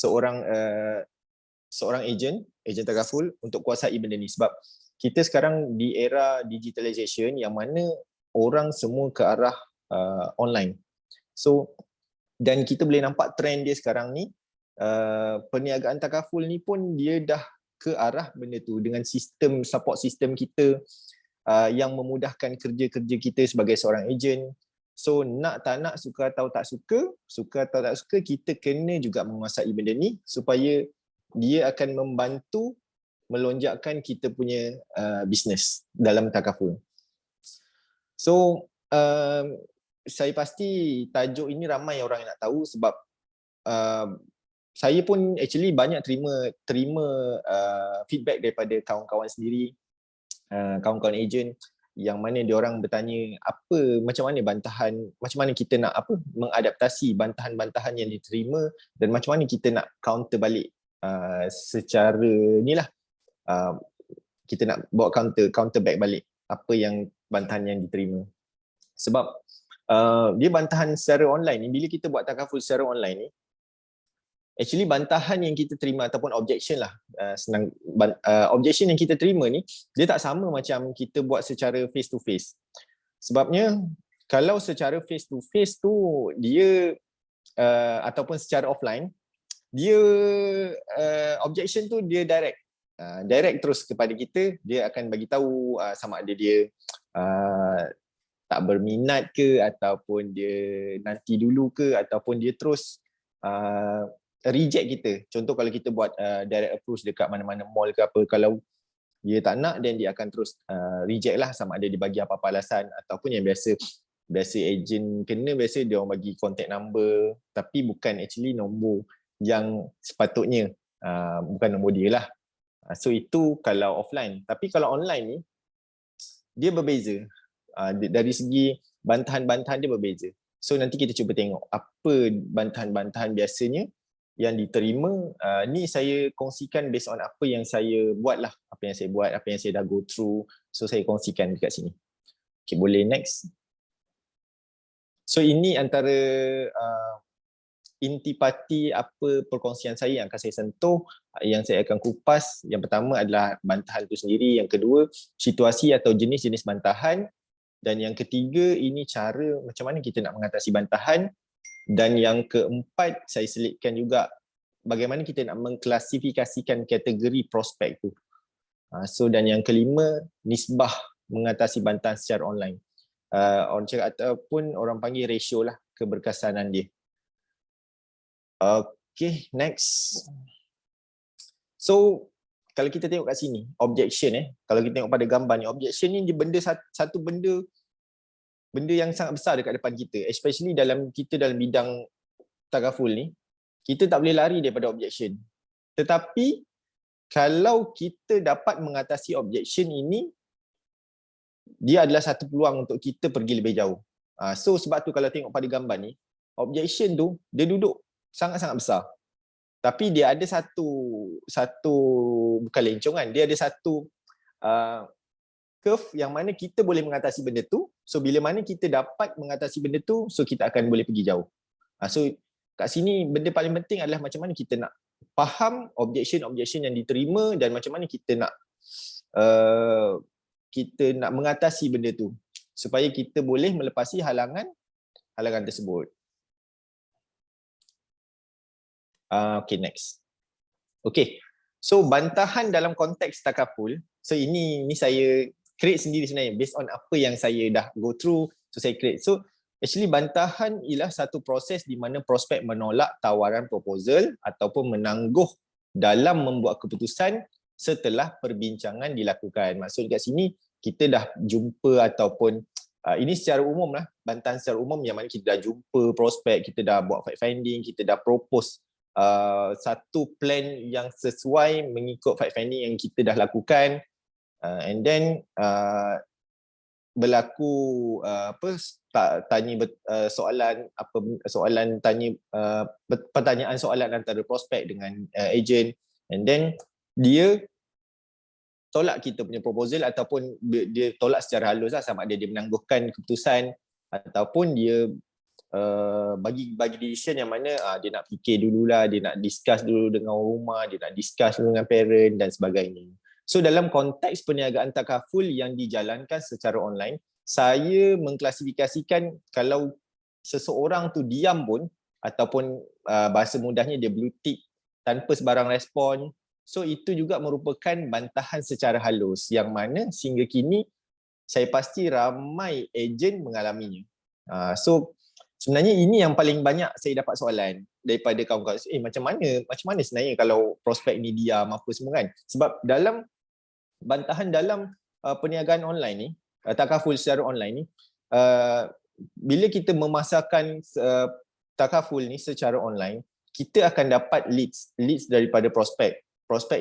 seorang ejen takaful untuk kuasai benda ni. Sebab kita sekarang di era digitalization yang mana orang semua ke arah online. So, dan kita boleh nampak trend dia sekarang ni, perniagaan takaful ni pun dia dah ke arah benda tu dengan sistem, support sistem kita yang memudahkan kerja-kerja kita sebagai seorang ejen. So nak tak nak, suka atau tak suka, kita kena juga menguasai benda ni supaya dia akan membantu melonjakkan kita punya bisnes dalam takaful. So saya pasti tajuk ini ramai orang yang nak tahu sebab saya pun actually banyak terima feedback daripada kawan-kawan sendiri, kawan-kawan ejen yang mana diorang bertanya macam mana kita nak mengadaptasi bantahan-bantahan yang diterima dan macam mana kita nak counter balik secara inilah, kita nak bawa counter back balik apa yang bantahan yang diterima. Sebab dia bantahan secara online ni, bila kita buat takaful secara online ni, actually bantahan yang kita terima ataupun objection lah, objection yang kita terima ni dia tak sama macam kita buat secara face to face. Sebabnya kalau secara face to face tu dia ataupun secara offline, dia objection tu dia direct terus kepada kita. Dia akan bagi tahu sama ada dia tak berminat ke, ataupun dia nanti dulu ke, ataupun dia terus reject kita. Contoh kalau kita buat direct approach dekat mana-mana mall ke apa, kalau dia tak nak, then dia akan terus reject lah, sama ada dia bagi apa-apa alasan, ataupun yang biasa ejen kena, biasa dia orang bagi contact number tapi bukan actually nombor yang sepatutnya, bukan nombor dia lah. So itu kalau offline. Tapi kalau online ni dia berbeza, dari segi bantahan-bantahan dia berbeza. So nanti kita cuba tengok apa bantahan-bantahan biasanya yang diterima. Ni saya kongsikan based on apa yang saya buat lah, apa yang saya dah go through. So saya kongsikan dekat sini. Okay, boleh next. So ini antara intipati apa perkongsian saya yang akan saya sentuh, yang saya akan kupas. Yang pertama adalah bantahan itu sendiri, yang kedua situasi atau jenis-jenis bantahan, dan yang ketiga ini cara macam mana kita nak mengatasi bantahan, dan yang keempat saya selitkan juga bagaimana kita nak mengklasifikasikan kategori prospek tu. So dan yang kelima, nisbah mengatasi bantahan secara online. Orang cakap ataupun orang panggil ratio lah keberkesanan dia. Okay, next. So kalau kita tengok kat sini, objection kalau kita tengok pada gambar ni, objection ni dia satu benda yang sangat besar dekat depan kita, especially dalam bidang takaful ni. Kita tak boleh lari daripada objection. Tetapi kalau kita dapat mengatasi objection ini, dia adalah satu peluang untuk kita pergi lebih jauh. So sebab tu kalau tengok pada gambar ni, objection tu dia duduk sangat-sangat besar. Tapi dia ada satu bukan lencongan, dia ada satu curve yang mana kita boleh mengatasi benda tu. So bila mana kita dapat mengatasi benda tu, so kita akan boleh pergi jauh. So kat sini benda paling penting adalah macam mana kita nak faham objection yang diterima, dan macam mana kita nak mengatasi benda tu supaya kita boleh melepasi halangan tersebut. Okay, next. Okay, so bantahan dalam konteks takaful. So ini saya create sendiri sebenarnya based on apa yang saya dah go through. So saya create. So actually bantahan ialah satu proses di mana prospek menolak tawaran proposal ataupun menangguh dalam membuat keputusan setelah perbincangan dilakukan. Maksud kat sini kita dah jumpa ataupun ini secara umum lah, bantahan secara umum yang mana kita dah jumpa prospek, kita dah buat fact finding, kita dah propose satu plan yang sesuai mengikut fact finding yang kita dah lakukan, and then berlaku pertanyaan soalan antara prospek dengan ejen, and then dia tolak kita punya proposal ataupun dia tolak secara halus lah, sama ada dia menangguhkan keputusan ataupun dia bagi decision yang mana dia nak fikir dululah, dia nak discuss dulu dengan rumah, dia nak discuss dulu dengan parent dan sebagainya. So dalam konteks perniagaan takaful yang dijalankan secara online, saya mengklasifikasikan kalau seseorang tu diam pun ataupun bahasa mudahnya dia blue tick tanpa sebarang respon, so itu juga merupakan bantahan secara halus yang mana sehingga kini saya pasti ramai ejen mengalaminya. So sebenarnya ini yang paling banyak saya dapat soalan daripada kawan-kawan. Macam mana sebenarnya kalau prospek ni diam apa semua kan? Sebab dalam bantahan dalam perniagaan online ni, takaful secara online ni, bila kita memasarkan takaful ni secara online, kita akan dapat leads daripada prospek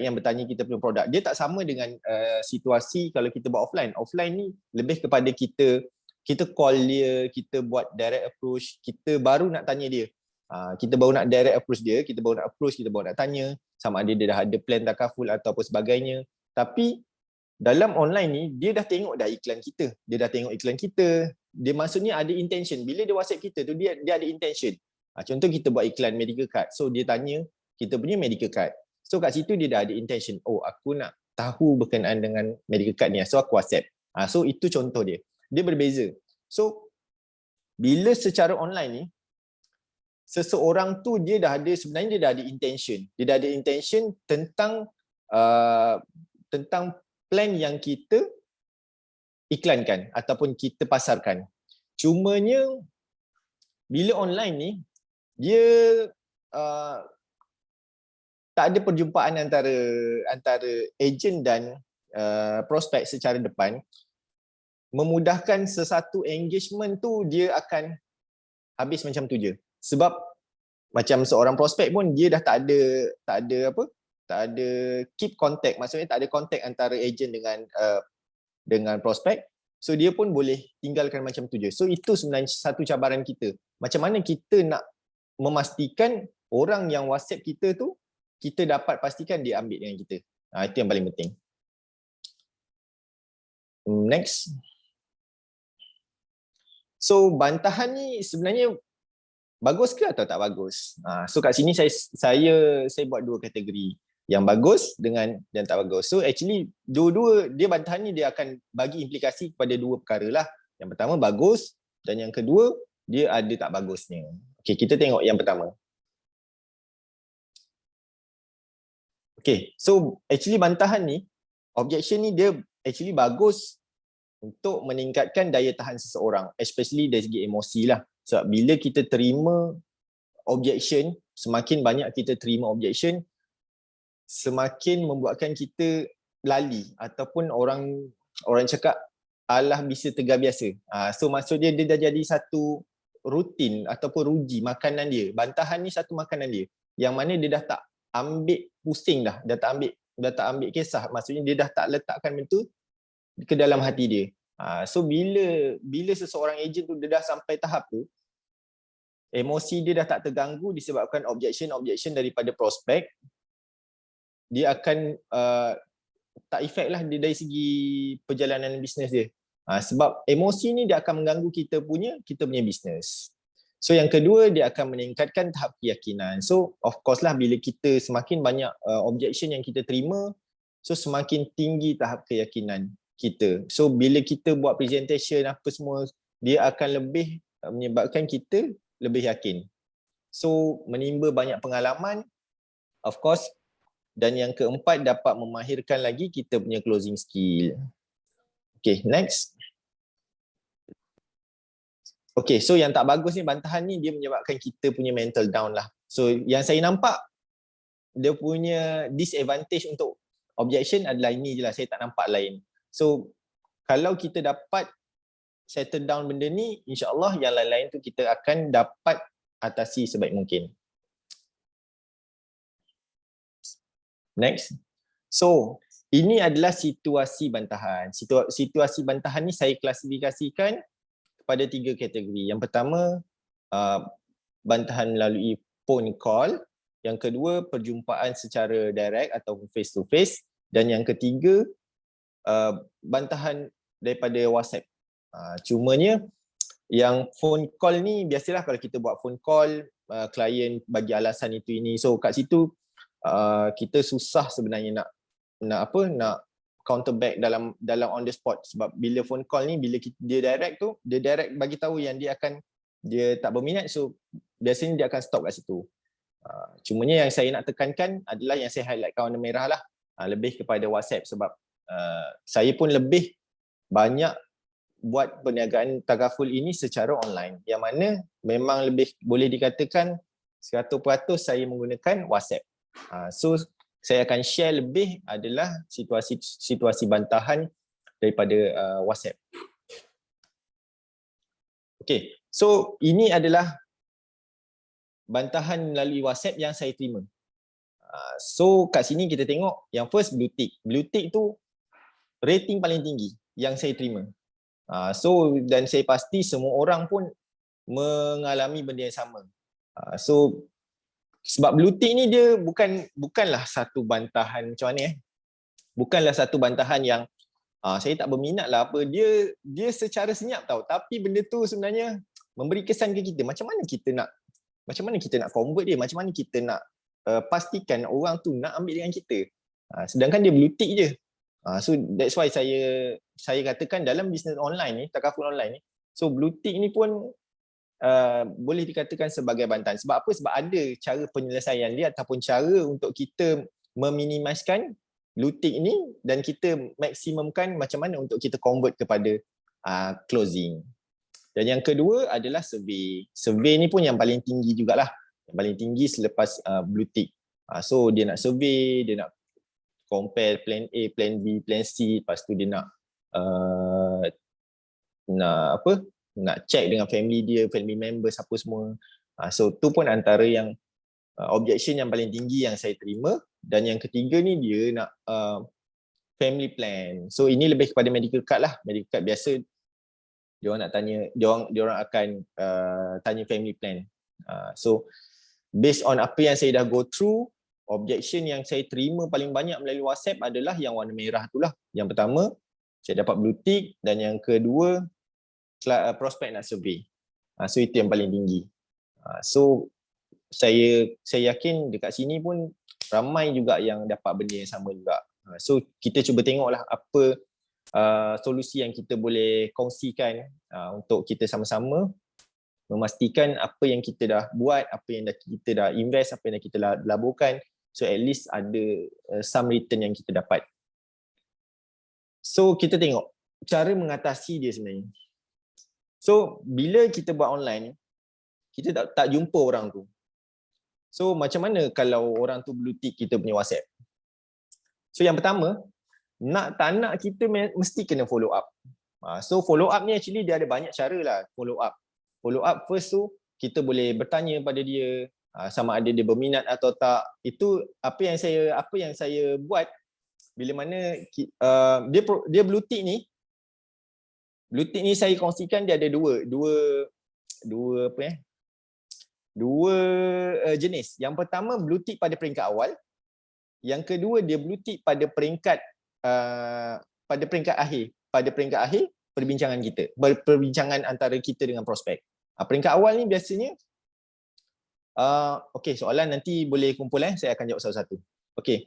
yang bertanya kita punya produk. Dia tak sama dengan situasi kalau kita buat offline. Offline ni lebih kepada kita call dia, kita buat direct approach, kita baru nak tanya dia. Kita baru nak direct approach dia, kita baru nak tanya sama ada dia dah ada plan takaful atau apa sebagainya. Tapi dalam online ni, dia dah tengok dah iklan kita. Dia maksudnya ada intention. Bila dia WhatsApp kita tu, dia ada intention. Contoh kita buat iklan medical card. So dia tanya kita punya medical card. So kat situ dia dah ada intention. Oh, aku nak tahu berkenaan dengan medical card ni. So aku WhatsApp. So itu contoh dia. Dia berbeza. So bila secara online ni, seseorang tu sebenarnya dia dah ada intention. Dia dah ada intention tentang plan yang kita iklankan ataupun kita pasarkan. Cumanya bila online ni, dia tak ada perjumpaan antara ejen dan prospek secara depan, memudahkan sesuatu engagement tu dia akan habis macam tu je. Sebab macam seorang prospek pun dia dah tak ada keep contact, maksudnya tak ada contact antara ejen dengan prospek. So dia pun boleh tinggalkan macam tu je. So itu sebenarnya satu cabaran kita. Macam mana kita nak memastikan orang yang WhatsApp kita tu, kita dapat pastikan dia ambil dengan kita. Itu yang paling penting. Next. So bantahan ni sebenarnya bagus ke atau tak bagus? So kat sini saya buat dua kategori. Yang bagus dan tak bagus. So actually dua-dua dia bantahan ni dia akan bagi implikasi kepada dua perkara lah. Yang pertama bagus dan yang kedua dia ada tak bagusnya. Okay, kita tengok yang pertama. Okay, so actually bantahan ni, objection ni dia actually bagus untuk meningkatkan daya tahan seseorang, especially dari segi emosi lah. Sebab bila kita terima objection, semakin banyak kita terima objection, semakin membuatkan kita lali ataupun orang cakap alah bisa tegar biasa. So maksudnya dia dah jadi satu rutin ataupun ruji makanan dia. Bantahan ni satu makanan dia yang mana dia dah tak ambil pusing dah tak ambil kisah. Maksudnya dia dah tak letakkan itu ke dalam hati dia. So bila seseorang ejen tu dia dah sampai tahap tu, emosi dia dah tak terganggu disebabkan objection daripada prospek, dia akan tak efek lah dari segi perjalanan bisnes dia. Sebab emosi ni dia akan mengganggu kita punya bisnes. So yang kedua, dia akan meningkatkan tahap keyakinan. So of course lah bila kita semakin banyak objection yang kita terima, so semakin tinggi tahap keyakinan kita. So bila kita buat presentation apa semua, dia akan lebih menyebabkan kita lebih yakin. So menimba banyak pengalaman, of course. Dan yang keempat, dapat memahirkan lagi kita punya closing skill. Okay, next. Okay, so yang tak bagus ni, bantahan ni dia menyebabkan kita punya mental down lah. So yang saya nampak, dia punya disadvantage untuk objection adalah ini je lah, saya tak nampak lain. So kalau kita dapat settle down benda ni, insyaAllah yang lain-lain tu kita akan dapat atasi sebaik mungkin. Next. So ini adalah situasi bantahan. Situasi bantahan ni saya klasifikasikan pada 3 kategori. Yang pertama, bantahan melalui phone call. Yang kedua, perjumpaan secara direct atau face to face. Dan yang ketiga, bantahan daripada WhatsApp. Cumanya Yang phone call ni biasalah kalau kita buat phone call, klien bagi alasan itu ini. So kat situ kita susah sebenarnya nak counter back dalam on the spot, sebab bila phone call ni, bila dia direct bagi tahu yang dia tak berminat, so biasanya dia akan stop kat situ. Cumanya yang saya nak tekankan adalah yang saya highlightkan warna merah lah, lebih kepada WhatsApp, sebab saya pun lebih banyak buat perniagaan Takaful ini secara online, yang mana memang lebih boleh dikatakan 100% saya menggunakan WhatsApp. So saya akan share lebih adalah situasi bantahan daripada WhatsApp. Okay, so ini adalah bantahan melalui WhatsApp yang saya terima. So kat sini kita tengok yang first blue tick. Blue tick tu rating paling tinggi yang saya terima. So dan saya pasti semua orang pun mengalami benda yang sama. So sebab blue tick ni dia bukanlah satu bantahan macam mana bukanlah satu bantahan yang saya tak berminat lah apa, dia secara senyap tahu, tapi benda tu sebenarnya memberi kesan ke kita macam mana kita nak convert dia, macam mana kita nak pastikan orang tu nak ambil dengan kita, sedangkan dia blue tick je. So that's why saya katakan dalam bisnes online ni, Takaful online ni, so blue tick ni pun boleh dikatakan sebagai bantahan. Sebab apa? Sebab ada cara penyelesaian dia ataupun cara untuk kita meminimaliskan blue tick ni dan kita maksimumkan macam mana untuk kita convert kepada closing. Dan yang kedua adalah survey. Survey ni pun yang paling tinggi jugalah. Yang paling tinggi selepas blue tick. So dia nak survey, dia nak compare plan A, plan B, plan C, lepas tu dia nak check dengan family dia, family members apa semua. So tu pun antara yang objection yang paling tinggi yang saya terima. Dan yang ketiga ni dia nak family plan. So ini lebih kepada medical card lah. Medical card biasa dia orang nak tanya, dia orang akan tanya family plan. So based on apa yang saya dah go through, objection yang saya terima paling banyak melalui WhatsApp adalah yang warna merah tu lah. Yang pertama, saya dapat blue tick, dan yang kedua, prospek nak survey. So itu yang paling tinggi. So saya yakin dekat sini pun ramai juga yang dapat benda yang sama juga. So kita cuba tengoklah apa solusi yang kita boleh kongsikan untuk kita sama-sama memastikan apa yang kita dah buat, apa yang kita dah invest, apa yang kita dah laburkan, so at least ada some return yang kita dapat. So kita tengok cara mengatasi dia sebenarnya. So bila kita buat online, kita tak jumpa orang tu. So macam mana kalau orang tu blue tick kita punya WhatsApp? So yang pertama, nak tak nak kita mesti kena follow up. So follow up ni actually dia ada banyak cara lah follow up. Follow up first tu kita boleh bertanya pada dia sama ada dia berminat atau tak. Itu apa yang saya buat bila mana dia blue tick ni. Blue tick ni saya kongsikan dia ada dua jenis. Yang pertama blue tick pada peringkat awal. Yang kedua dia blue tick pada peringkat akhir. Pada peringkat akhir perbincangan kita. Perbincangan antara kita dengan prospek. Peringkat awal ni biasanya okey, soalan nanti boleh kumpul saya akan jawab satu-satu. Okey.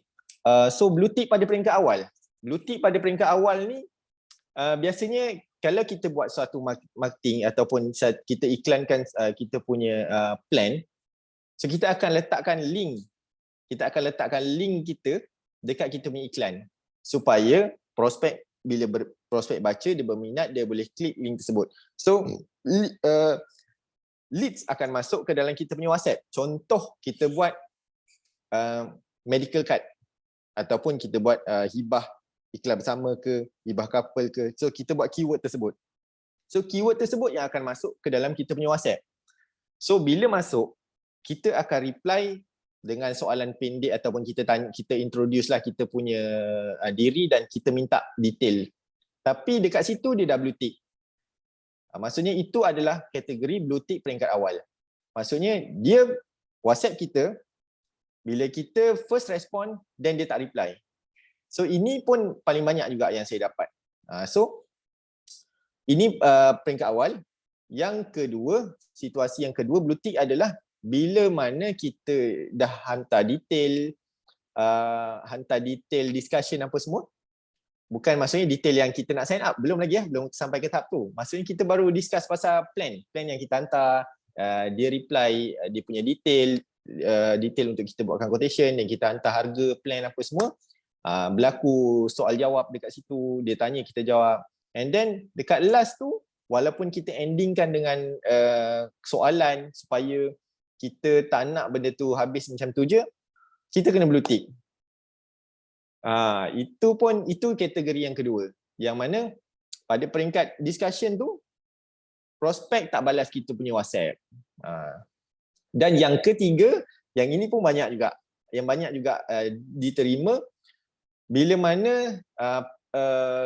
So blue tick pada peringkat awal. Blue tick pada peringkat awal ni biasanya kalau kita buat suatu marketing ataupun kita iklankan kita punya plan, so kita akan letakkan link. Kita akan letakkan link kita dekat kita punya iklan supaya prospek, bila prospek baca, dia berminat, dia boleh klik link tersebut. So leads akan masuk ke dalam kita punya WhatsApp. Contoh kita buat medical card ataupun kita buat hibah iklan bersama ke, hibah couple ke. So kita buat keyword tersebut. So keyword tersebut yang akan masuk ke dalam kita punya WhatsApp. So bila masuk, kita akan reply dengan soalan pendek ataupun kita introduce lah kita punya diri dan kita minta detail. Tapi dekat situ dia dah blue tick. Maksudnya itu adalah kategori blue tick peringkat awal. Maksudnya dia WhatsApp kita, bila kita first respond, then dia tak reply. So ini pun paling banyak juga yang saya dapat. So ini peringkat awal. Yang kedua, situasi yang kedua blue tick adalah bila mana kita dah hantar detail discussion apa semua. Bukan maksudnya detail yang kita nak sign up, belum lagi belum sampai ke tahap tu. Maksudnya kita baru discuss pasal plan yang kita hantar, dia reply, dia punya detail untuk kita buatkan quotation, dan kita hantar harga plan apa semua. Berlaku soal jawab dekat situ, dia tanya kita jawab, and then dekat last tu walaupun kita endingkan dengan soalan supaya kita tak nak benda tu habis macam tu je, kita kena blue tick. Itu kategori yang kedua, yang mana pada peringkat discussion tu prospek tak balas kita punya WhatsApp. Dan yang ketiga, yang ini pun banyak juga, diterima bila mana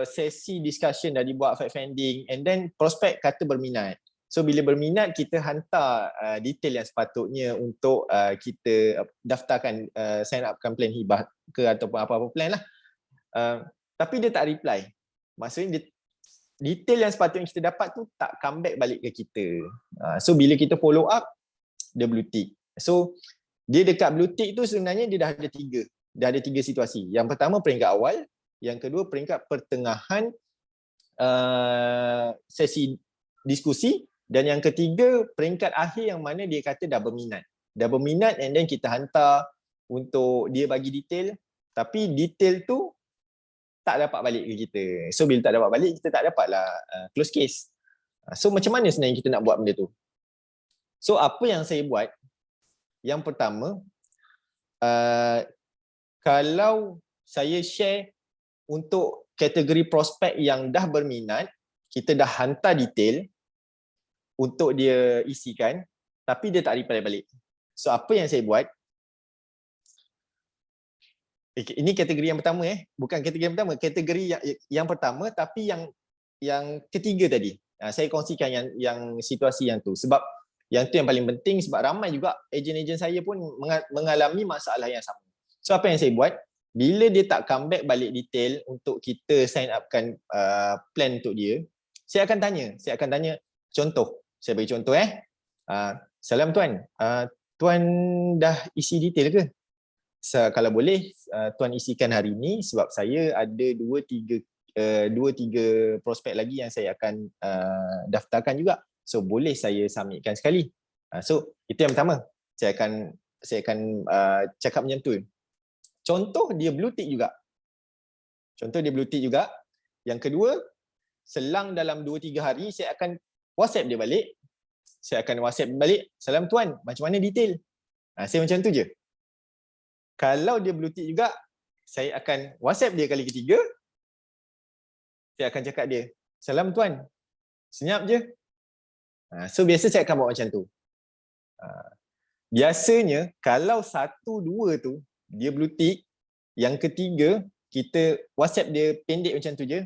sesi discussion dah dibuat fact finding, and then prospek kata berminat. So bila berminat, kita hantar detail yang sepatutnya untuk kita daftarkan, sign upkan plan hibah ke ataupun apa-apa plan lah. Tapi dia tak reply. Maksudnya detail yang sepatutnya kita dapat tu tak come back balik ke kita. So bila kita follow up, dia blue tick. So dia dekat blue tick tu sebenarnya dia dah ada tiga situasi. Yang pertama peringkat awal, yang kedua peringkat pertengahan sesi diskusi, dan yang ketiga peringkat akhir yang mana dia kata dah berminat, and then kita hantar untuk dia bagi detail, tapi detail tu tak dapat balik ke kita. So bila tak dapat balik, kita tak dapatlah close case. So macam mana sebenarnya kita nak buat benda tu? So apa yang saya buat, yang pertama, kalau saya share untuk kategori prospek yang dah berminat, kita dah hantar detail untuk dia isikan, tapi dia tak reply balik. So apa yang saya buat, ini kategori yang pertama, bukan kategori yang pertama, kategori yang pertama, tapi yang ketiga tadi. Saya kongsikan yang situasi yang tu, sebab yang tu yang paling penting, sebab ramai juga ejen-ejen saya pun mengalami masalah yang sama. So apa yang saya buat, bila dia tak come back balik detail untuk kita sign upkan plan untuk dia, saya akan tanya contoh. Saya bagi contoh. Salam tuan, tuan dah isi detail ke? Kalau boleh, tuan isikan hari ni, sebab saya ada 2-3 prospek lagi yang saya akan daftarkan juga. So boleh saya submitkan sekali. So itu yang pertama. Saya akan cakap macam tu. Contoh dia blue tick juga. Yang kedua, selang dalam 2-3 hari saya akan WhatsApp dia balik. Salam tuan, macam mana detail? Saya macam tu je. Kalau dia blue tick juga, saya akan WhatsApp dia kali ketiga. Saya akan cakap dia, salam tuan, senyap je. So biasa saya akan buat macam tu. Biasanya kalau 1-2 tu dia blue tick, yang ketiga kita WhatsApp dia pendek macam tu je,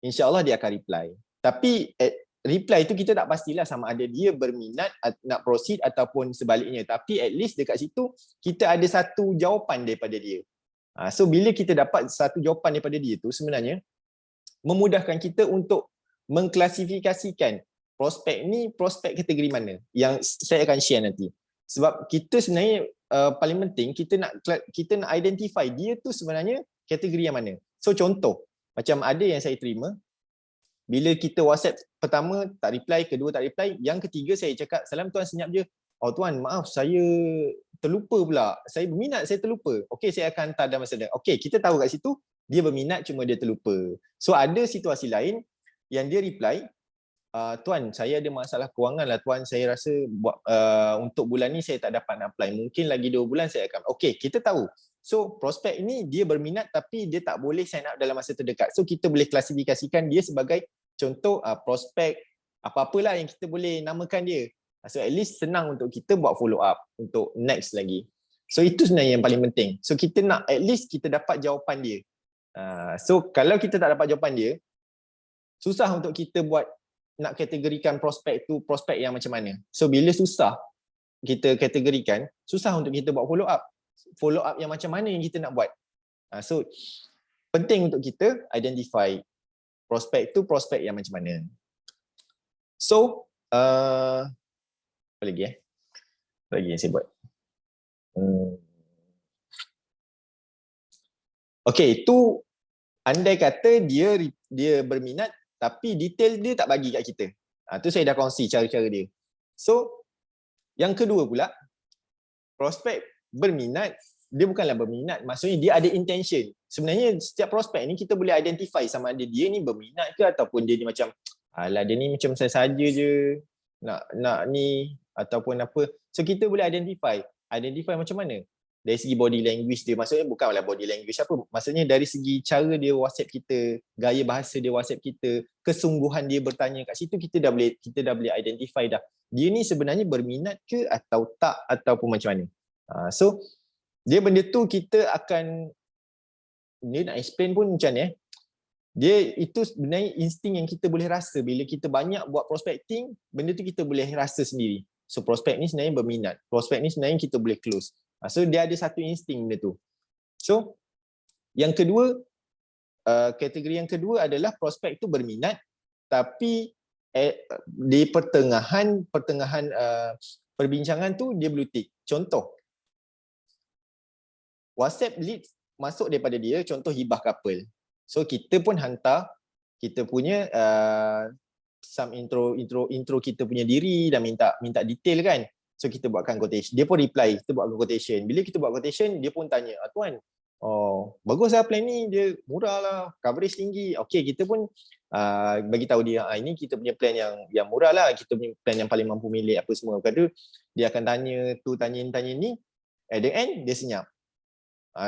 insya-Allah dia akan reply. Tapi reply tu kita tak pastilah sama ada dia berminat nak proceed ataupun sebaliknya, tapi at least dekat situ kita ada satu jawapan daripada dia. So bila kita dapat satu jawapan daripada dia tu, sebenarnya memudahkan kita untuk mengklasifikasikan prospek ni prospek kategori mana yang saya akan share nanti. Sebab kita sebenarnya paling penting kita nak identify dia tu sebenarnya kategori yang mana. So contoh, macam ada yang saya terima, bila kita WhatsApp pertama tak reply, kedua tak reply, yang ketiga saya cakap, salam tuan, senyap je. Oh tuan, maaf saya terlupa pula. Saya berminat, saya terlupa. Okey, saya akan hantar dalam masa dekat. Okey, kita tahu kat situ dia berminat, cuma dia terlupa. So ada situasi lain yang dia reply, tuan, saya ada masalah kewangan lah tuan, saya rasa untuk bulan ni saya tak dapat nak apply. Mungkin lagi 2 bulan saya akan. Okey, kita tahu. So prospek ini dia berminat tapi dia tak boleh sign up dalam masa terdekat. So kita boleh klasifikasikan dia sebagai contoh prospek apa-apalah yang kita boleh namakan dia. So at least senang untuk kita buat follow up untuk next lagi. So itu sebenarnya yang paling penting. So kita nak at least kita dapat jawapan dia. So kalau kita tak dapat jawapan dia, susah untuk kita buat nak kategorikan prospek tu prospek yang macam mana. So bila susah kita kategorikan, susah untuk kita buat follow up. Follow up yang macam mana yang kita nak buat. So penting untuk kita identify prospek tu prospek yang macam mana. So Apa lagi Apa lagi yang saya buat? Okay, itu andai kata dia berminat tapi detail dia tak bagi kat kita. Tu saya dah kongsi cara-cara dia. So, yang kedua pula, prospek berminat, dia bukanlah berminat, maksudnya dia ada intention. Sebenarnya setiap prospek ni kita boleh identify sama ada dia ni berminat ke ataupun dia ni macam alah dia ni macam saya saja je nak ni ataupun apa. So kita boleh identify macam mana? Dari segi body language dia, maksudnya bukanlah body language apa, maksudnya dari segi cara dia WhatsApp kita, gaya bahasa dia WhatsApp kita, kesungguhan dia bertanya kat situ, kita dah boleh identify dah dia ni sebenarnya berminat ke atau tak ataupun macam mana. So dia benda tu kita akan, dia nak explain pun macam ni dia itu sebenarnya insting yang kita boleh rasa bila kita banyak buat prospecting, benda tu kita boleh rasa sendiri. So prospek ni sebenarnya berminat, prospek ni sebenarnya kita boleh close. So dia ada satu insting benda tu. So yang kedua, kategori yang kedua adalah prospek tu berminat tapi di pertengahan perbincangan tu dia blue tick. Contoh, WhatsApp lead masuk daripada dia, contoh hibah couple. So kita pun hantar kita punya some intro kita punya diri dan minta detail kan. So kita buatkan quotation. Dia pun reply, kita buatkan quotation. Bila kita buat quotation, dia pun tanya, tuan, bagus lah plan ni, dia murah lah, coverage tinggi. Okay, kita pun bagi tahu dia, ini kita punya plan yang murah lah, kita punya plan yang paling mampu milik apa semua. Lepas tu dia akan tanya ni, at the end dia senyap.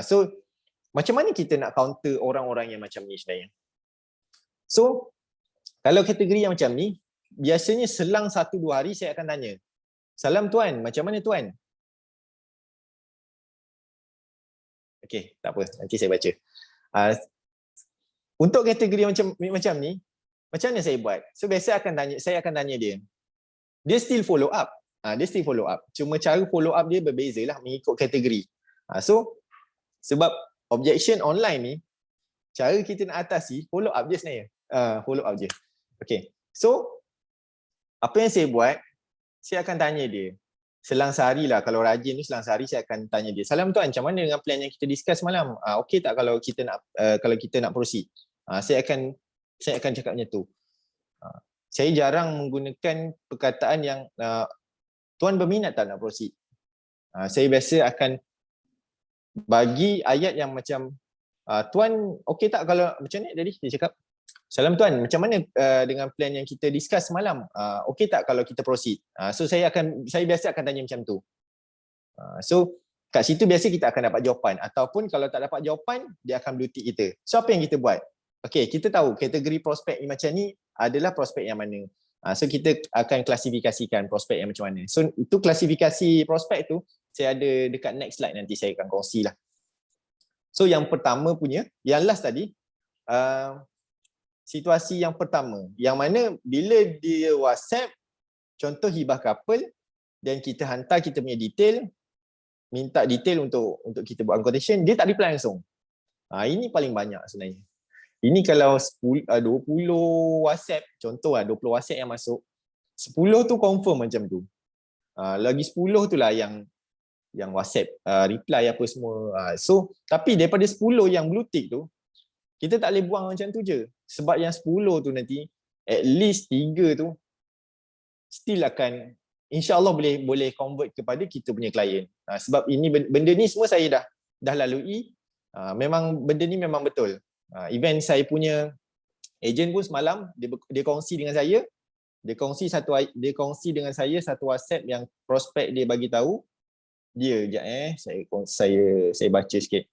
So macam mana kita nak counter orang-orang yang macam ni sebenarnya? So kalau kategori yang macam ni, biasanya selang 1-2 hari saya akan tanya, salam tuan, macam mana tuan? Okey, tak apa, nanti saya baca. Untuk kategori macam ni, macam mana saya buat? So biasa saya akan tanya dia. Dia still follow up. Dia still follow up. Cuma cara follow up dia berbezalah mengikut kategori. So sebab objection online ni, cara kita nak atasi follow up je sebenarnya. Follow up je. Okey. So apa yang saya buat, saya akan tanya dia. Selang sehari lah, kalau rajin tu selang sehari saya akan tanya dia. Salam tuan, macam mana dengan plan yang kita discuss malam? Okey tak kalau kita nak proceed? Saya akan cakap macam tu. Saya jarang menggunakan perkataan yang tuan berminat tak nak proceed. Saya biasa akan bagi ayat yang macam tuan okey tak kalau macam ni tadi dia cakap, salam tuan, macam mana dengan plan yang kita discuss semalam? Okey tak kalau kita proceed? So saya biasa akan tanya macam tu. So kat situ biasa kita akan dapat jawapan, ataupun kalau tak dapat jawapan dia akan blue tick kita. So apa yang kita buat? Okey, kita tahu kategori prospek ni macam ni adalah prospek yang mana. So kita akan klasifikasikan prospek yang macam mana. So itu klasifikasi prospek tu saya ada dekat next slide, nanti saya akan kongsi lah. So yang pertama punya, yang last tadi, situasi yang pertama, yang mana bila dia WhatsApp, contoh hibah couple, dan kita hantar kita punya detail, minta detail untuk kita buat quotation, dia tak reply langsung. Ini paling banyak sebenarnya. Ini kalau 20 WhatsApp, contoh 20 WhatsApp yang masuk, 10 tu confirm macam tu. Lagi 10 tu lah yang WhatsApp reply apa semua. So tapi daripada 10 yang blue tick tu, kita tak boleh buang macam tu je. Sebab yang 10 tu nanti, at least 3 tu still akan, insya-Allah boleh convert kepada kita punya klien. Sebab ini benda ni semua saya dah lalui. Memang benda ni memang betul. Event saya punya agent pun semalam dia kongsi dengan saya, dia kongsi dengan saya satu WhatsApp yang prospek dia bagi tahu. Dia saya baca sikit.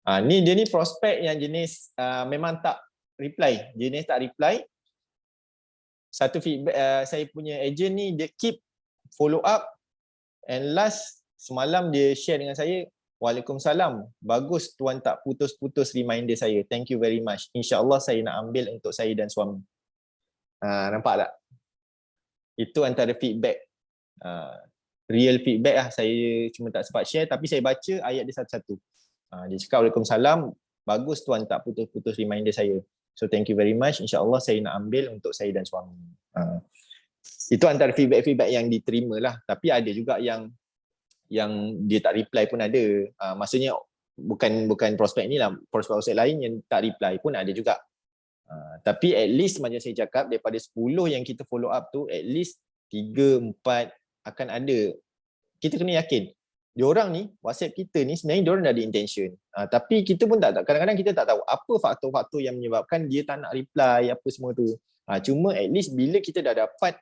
Dia ni prospek yang jenis memang tak reply. Jenis tak reply. Satu feedback saya punya agent ni, dia keep follow up, and last semalam dia share dengan saya, Waalaikumsalam, bagus tuan tak putus-putus reminder saya, thank you very much, insya-Allah saya nak ambil untuk saya dan suami. Nampak tak? Itu antara feedback, real feedback lah. Saya cuma tak sempat share, tapi saya baca ayat dia satu-satu. Dia cakap, Waalaikumsalam, bagus tuan tak putus-putus reminder saya. So thank you very much. InsyaAllah saya nak ambil untuk saya dan suami. Itu antara feedback-feedback yang diterima lah. Tapi ada juga yang dia tak reply pun ada. Maksudnya bukan prospek ni lah, prospek lain yang tak reply pun ada juga. Tapi at least macam saya cakap, daripada 10 yang kita follow up tu, at least 3, 4 akan ada. Kita kena yakin diorang ni, WhatsApp kita ni sebenarnya diorang dah ada intention. Tapi kita pun tak, kadang-kadang kita tak tahu apa faktor-faktor yang menyebabkan dia tak nak reply apa semua tu. Cuma at least bila kita dah dapat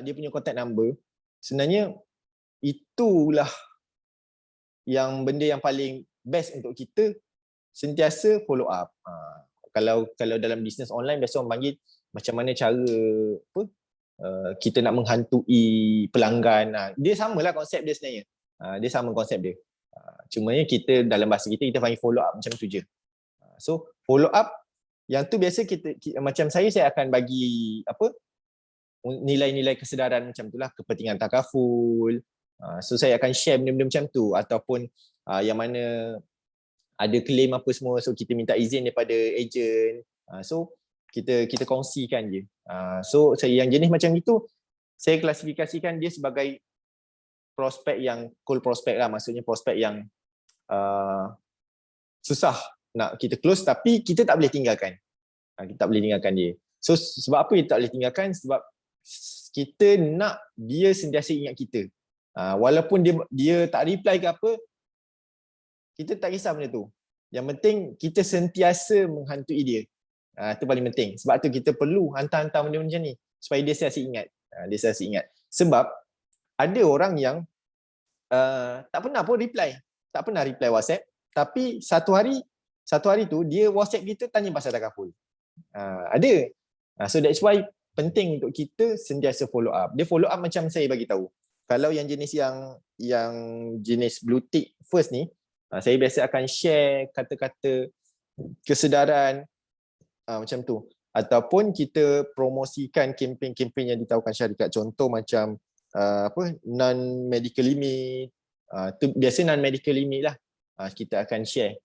dia punya contact number, sebenarnya itulah yang benda yang paling best untuk kita sentiasa follow up. Kalau dalam bisnes online biasa orang panggil macam mana cara kita nak menghantui pelanggan. Dia samalah konsep dia sebenarnya. Dia sama konsep dia. Cumanya kita dalam bahasa kita panggil follow up macam tu je. So follow up yang tu biasa kita macam saya akan bagi nilai-nilai kesedaran macam itulah, kepentingan takaful. So saya akan share benda-benda macam tu, ataupun yang mana ada claim apa semua, so kita minta izin daripada ejen. So kita kongsikan je. So saya yang jenis macam itu, saya klasifikasikan dia sebagai prospek yang cold prospek lah. Maksudnya prospek yang susah nak kita close, tapi kita tak boleh tinggalkan. Kita tak boleh tinggalkan dia. So sebab apa kita tak boleh tinggalkan? Sebab kita nak dia sentiasa ingat kita. Walaupun dia tak reply ke apa, kita tak kisah benda tu. Yang penting kita sentiasa menghantui dia. Itu paling penting. Sebab tu kita perlu hantar-hantar benda macam ni supaya dia sentiasa ingat. Dia sentiasa ingat. Sebab ada orang yang tak pernah pun reply. Tak pernah reply WhatsApp. Tapi satu hari tu dia WhatsApp kita tanya pasal takaful. Ada. So that's why penting untuk kita sentiasa follow up. Dia follow up macam saya bagi tahu. Kalau yang jenis yang jenis blue tick first ni, saya biasa akan share kata-kata kesedaran macam tu. Ataupun kita promosikan kempen-kempen yang ditawarkan syarikat. Contoh macam non-medical limit. Tu biasa non-medical limit lah. Kita akan share.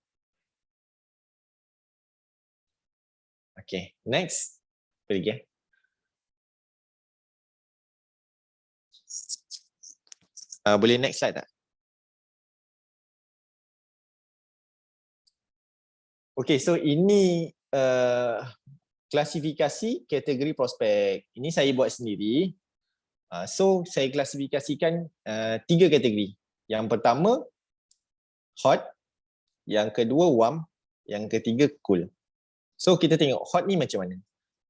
Okay, next. Apa lagi? Boleh next slide tak? Okay, so ini klasifikasi kategori prospek. Ini saya buat sendiri. So saya klasifikasikan 3 kategori. Yang pertama hot, yang kedua warm, yang ketiga cool. So kita tengok hot ni macam mana.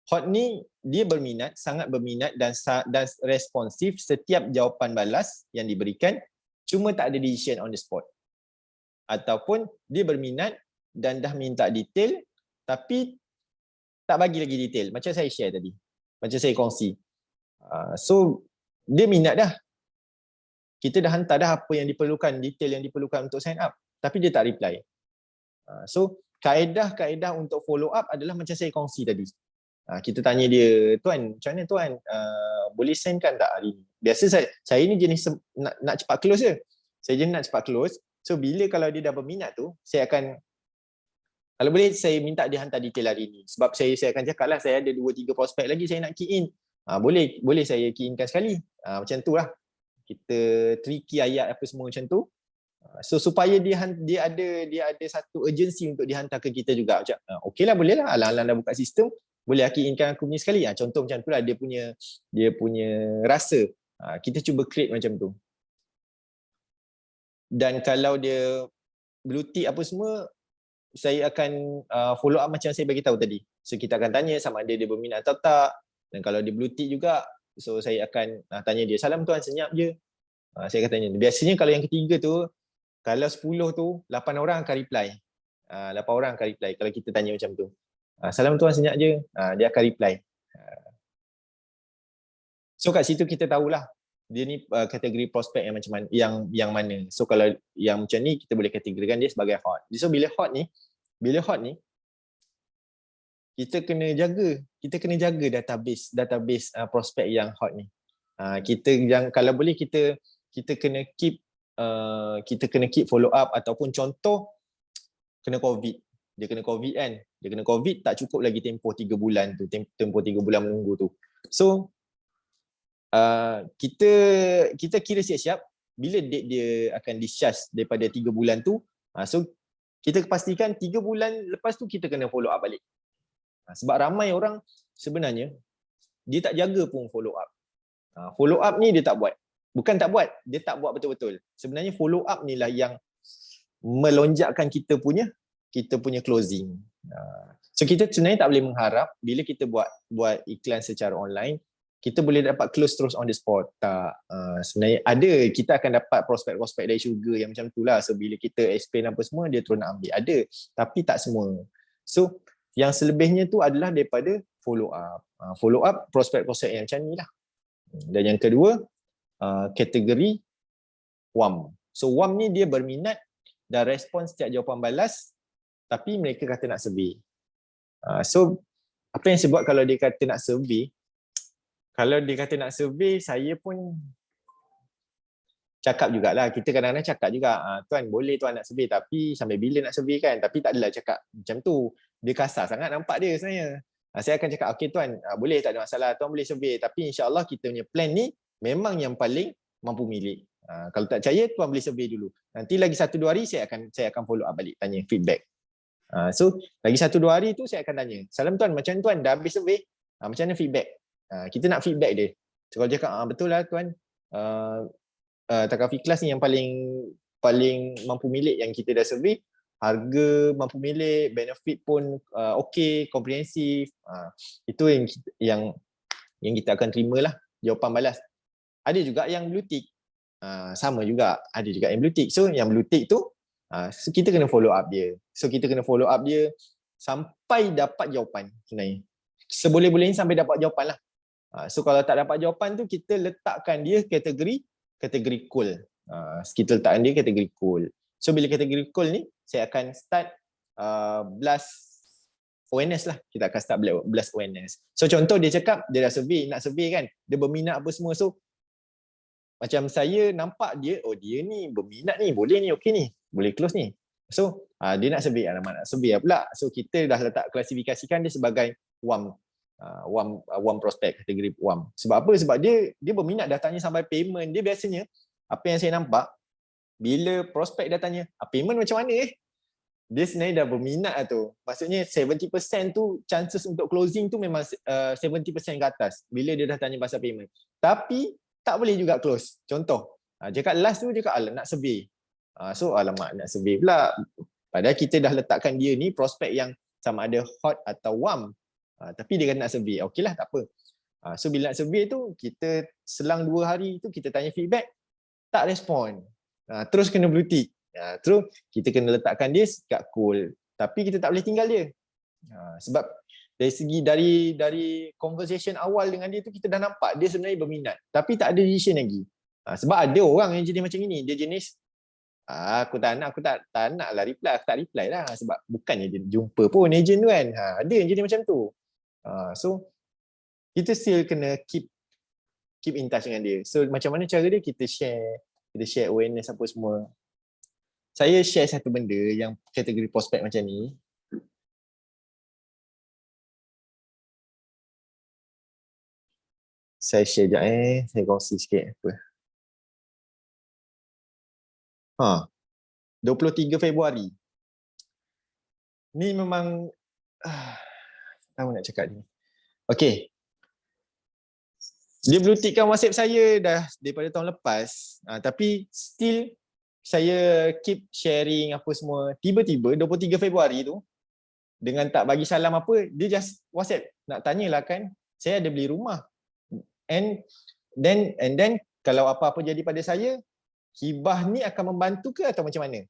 Hot ni dia berminat, sangat berminat dan responsif setiap jawapan balas yang diberikan, cuma tak ada decision on the spot. Ataupun dia berminat dan dah minta detail tapi tak bagi lagi detail. Macam saya share tadi. Macam saya kongsi. So dia minat dah. Kita dah hantar dah apa yang diperlukan, detail yang diperlukan untuk sign up. Tapi dia tak reply. So kaedah-kaedah untuk follow up adalah macam saya kongsi tadi. Kita tanya dia, tuan, macam mana tuan? Boleh sendkan tak hari ni? Biasa saya ni jenis nak cepat close je. Saya jenis nak cepat close. So bila kalau dia dah berminat tu, saya akan, kalau boleh saya minta dia hantar detail hari ni. Sebab saya akan cakap lah, saya ada 2-3 prospek lagi saya nak key in. Boleh saya key inkan sekali. Macam tu lah. Kita tricky ayat apa semua macam tu. So supaya dia ada satu urgency untuk dihantar ke kita juga. Macam okey lah, boleh lah. Alang-alang dah buka sistem, boleh key inkan aku punya sekali. Contoh macam tu lah, dia punya rasa. Kita cuba create macam tu. Dan kalau dia blue tick apa semua, saya akan follow up macam saya bagi tahu tadi. So kita akan tanya sama ada dia berminat atau tak. Dan kalau dia blue tick juga, so saya akan tanya dia, salam tuan, senyap je. Saya akan tanya. Biasanya kalau yang ketiga tu, kalau 10 tu, 8 orang akan reply. 8 orang akan reply kalau kita tanya macam tu. Salam tuan, senyap je. Dia akan reply. So kat situ kita tahulah dia ni kategori prospek yang macam mana, yang mana. So kalau yang macam ni kita boleh kategorikan dia sebagai hot. So bila hot ni kita kena jaga database prospek yang hot ni. Kalau boleh kita kena keep follow up, ataupun contoh kena COVID. dia kena COVID kan. Dia kena COVID, tak cukup lagi tempoh 3 bulan tu, tempoh 3 bulan menunggu tu. So kita kira siap-siap bila date dia akan discharge daripada 3 bulan tu. So kita pastikan 3 bulan lepas tu kita kena follow up balik. Sebab ramai orang sebenarnya dia tak jaga pun follow up. Follow up ni dia tak buat. Bukan tak buat, dia tak buat betul-betul. Sebenarnya follow up ni lah yang melonjakkan kita punya closing. So kita sebenarnya tak boleh mengharap bila kita buat iklan secara online kita boleh dapat close terus on the spot. Tak. Sebenarnya ada, kita akan dapat prospek-prospek dari Sugar yang macam tu lah. So bila kita explain apa semua, dia terus nak ambil. Ada, tapi tak semua. So yang selebihnya tu adalah daripada follow up. Follow up prospek-prospek yang macam ni lah. Dan yang kedua, kategori WAM. So WAM ni dia berminat dan respon setiap jawapan balas, tapi mereka kata nak survey. So apa yang saya buat kalau dia kata nak survey, saya pun cakap jugalah. Kita kadang-kadang cakap juga, tuan boleh tuan nak survey, tapi sampai bila nak survey kan. Tapi tak adalah cakap macam tu. Dia kasar sangat nampak dia sebenarnya. Saya akan cakap, okey tuan, boleh, tak ada masalah, tuan boleh survey, tapi insyaAllah kita punya plan ni memang yang paling mampu milik. Kalau tak percaya, tuan boleh survey dulu. Nanti lagi 1-2 hari saya akan follow up balik, tanya feedback. So lagi 1-2 hari tu saya akan tanya, salam tuan, macam tuan dah habis survey, macam mana feedback? Kita nak feedback dia. So kalau dia cakap, betul lah tuan, Takafi Kelas ni yang paling mampu milik yang kita dah survey, harga mampu milik, benefit pun okey, komprehensif. Itu yang kita akan terima lah jawapan balas. Ada juga yang blue tick. Sama juga, ada juga yang blue tick. So yang blue tick tu kita kena follow up dia. Sampai dapat jawapan sebenarnya. Seboleh-bolehnya sampai dapat jawapan lah. So kalau tak dapat jawapan tu, kita letakkan dia kategori cool. Kita letakkan dia kategori cool. So bila kategori cool ni, saya akan start blast awareness lah. Kita akan start blast awareness. So contoh dia cakap, dia dah nak survey kan, dia berminat apa semua. So macam saya nampak dia, dia ni berminat ni, boleh ni, okey ni, boleh close ni. So dia nak survey, alamak nak survey pula. So kita dah letak klasifikasikan dia sebagai WAM prospect, kategori WAM. Sebab apa? Sebab dia berminat, dah tanya sampai payment. Dia biasanya, apa yang saya nampak, bila prospek dah tanya, payment macam mana dia sebenarnya dah berminat lah tu. Maksudnya 70% tu chances untuk closing tu memang 70% ke atas bila dia dah tanya pasal payment. Tapi tak boleh juga close. Contoh, cakap last tu cakap nak survey. So alamak nak survey pula. Padahal kita dah letakkan dia ni prospek yang sama ada hot atau warm. Tapi dia kata nak survey. Okeylah, tak apa. So bila nak survey tu, kita selang 2 hari tu kita tanya feedback, tak respon. Terus kena blue tick. Terus kita kena letakkan dia kat cool. Tapi kita tak boleh tinggal dia. Sebab dari segi dari conversation awal dengan dia tu, kita dah nampak dia sebenarnya berminat. Tapi tak ada decision lagi. Sebab ada orang yang jenis macam ini. Dia jenis, aku tak nak lah reply. Aku tak reply lah. Sebab bukannya dia jumpa pun agent tu kan. Ada yang jenis macam tu. So kita still kena keep in touch dengan dia. So macam mana cara dia? Kita share awareness apa semua. Saya share satu benda yang kategori prospek macam ni. Saya share sekejap saya kongsi sikit apa. 23 Februari. Ni memang tahu nak cakap ni. Okey. Dia blue tickkan WhatsApp saya dah daripada tahun lepas. Tapi still saya keep sharing apa semua. Tiba-tiba 23 Februari tu, dengan tak bagi salam apa, dia just WhatsApp nak tanyalah kan, saya ada beli rumah. And then kalau apa-apa jadi pada saya, hibah ni akan membantu ke atau macam mana?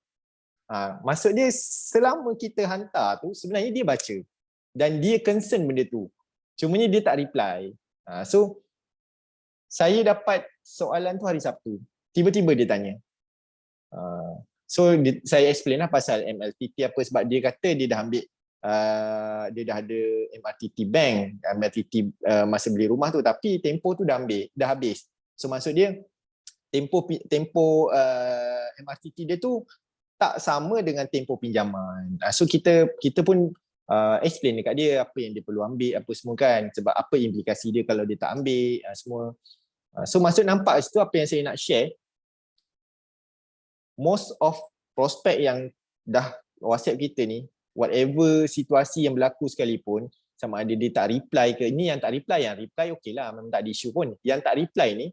Maksud dia selama kita hantar tu, sebenarnya dia baca dan dia concern benda tu. Cumanya dia tak reply. So saya dapat soalan tu hari Sabtu. Tiba-tiba dia tanya. So saya explain lah pasal MLTT apa, sebab dia kata dia dah ambil dia dah ada MRTT Bank, MRTT masa beli rumah tu, tapi tempoh tu dah habis. So maksud dia tempoh MRTT dia tu tak sama dengan tempoh pinjaman. So kita pun explain dekat dia apa yang dia perlu ambil, apa semua kan, sebab apa implikasi dia kalau dia tak ambil semua. So maksud nampak situ apa yang saya nak share, most of prospek yang dah WhatsApp kita ni, whatever situasi yang berlaku sekalipun, sama ada dia tak reply ke, ini yang tak reply, yang reply okey lah, memang tak ada isu pun. Yang tak reply ni,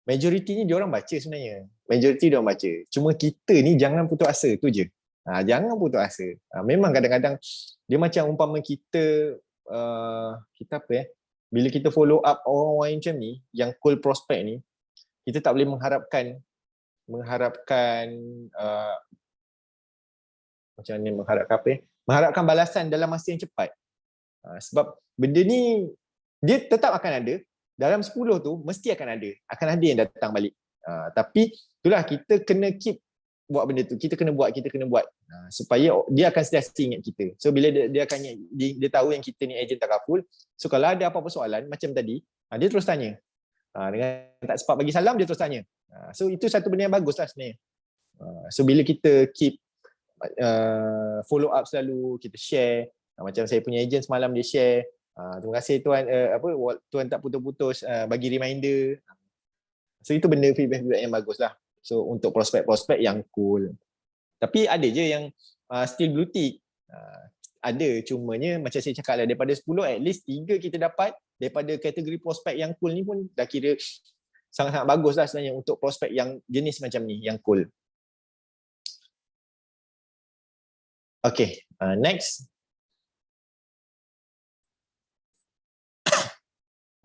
majoriti ni diorang baca sebenarnya. Majoriti diorang baca. Cuma kita ni jangan putus asa, tu je. Jangan putus asa. Memang kadang-kadang dia macam umpama kita kita apa bila kita follow up orang-orang macam ni, yang cold prospect ni, kita tak boleh mengharapkan macam ni, mengharapkan balasan dalam masa yang cepat. Sebab benda ni dia tetap akan ada. Dalam 10 tu mesti akan ada yang datang balik. Tapi itulah, kita kena keep buat benda tu. Kita kena buat supaya dia akan sentiasa ingat kita. So bila dia akan ingat, dia tahu yang kita ni ejen takaful. So kalau ada apa-apa soalan macam tadi, dia terus tanya. Dengan tak sempat bagi salam, dia terus tanya. So itu satu benda yang bagus lah sebenarnya. So bila kita keep follow up selalu, kita share. Macam saya punya ejen semalam dia share, terima kasih tuan, tuan tak putus-putus bagi reminder. So itu benda feedback yang bagus lah. So untuk prospek-prospek yang cool. Tapi ada je yang still blue tick. Ada, cumanya macam saya cakap lah, daripada 10 at least 3 kita dapat daripada kategori prospek yang cool ni pun dah kira sangat-sangat bagus lah sebenarnya untuk prospek yang jenis macam ni, yang cool. Okay, next.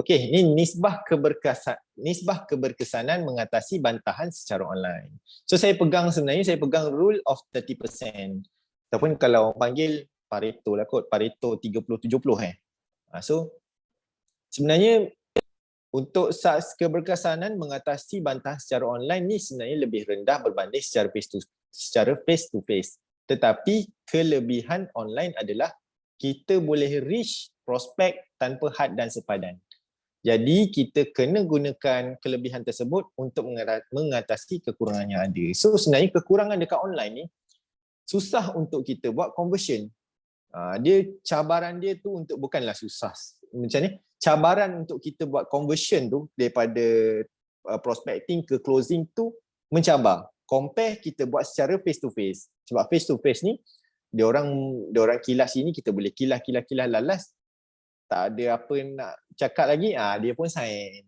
Okey, ini nisbah keberkesanan mengatasi bantahan secara online. So saya pegang rule of 30%. Ataupun kalau orang panggil Pareto lah kot, Pareto 30-70 So sebenarnya untuk keberkesanan mengatasi bantahan secara online ni sebenarnya lebih rendah berbanding secara face to face. Tetapi kelebihan online adalah kita boleh reach prospek tanpa had dan sepadan. Jadi kita kena gunakan kelebihan tersebut untuk mengatasi kekurangan yang ada. So sebenarnya kekurangan dekat online ni susah untuk kita buat conversion. Cabaran dia tu untuk bukanlah susah. Macam ni, cabaran untuk kita buat conversion tu daripada prospecting ke closing tu mencabar. Compare kita buat secara face to face. Sebab face to face ni dia orang kilas ini, kita boleh kilas lalas. Tak ada apa nak cakap lagi, dia pun sign.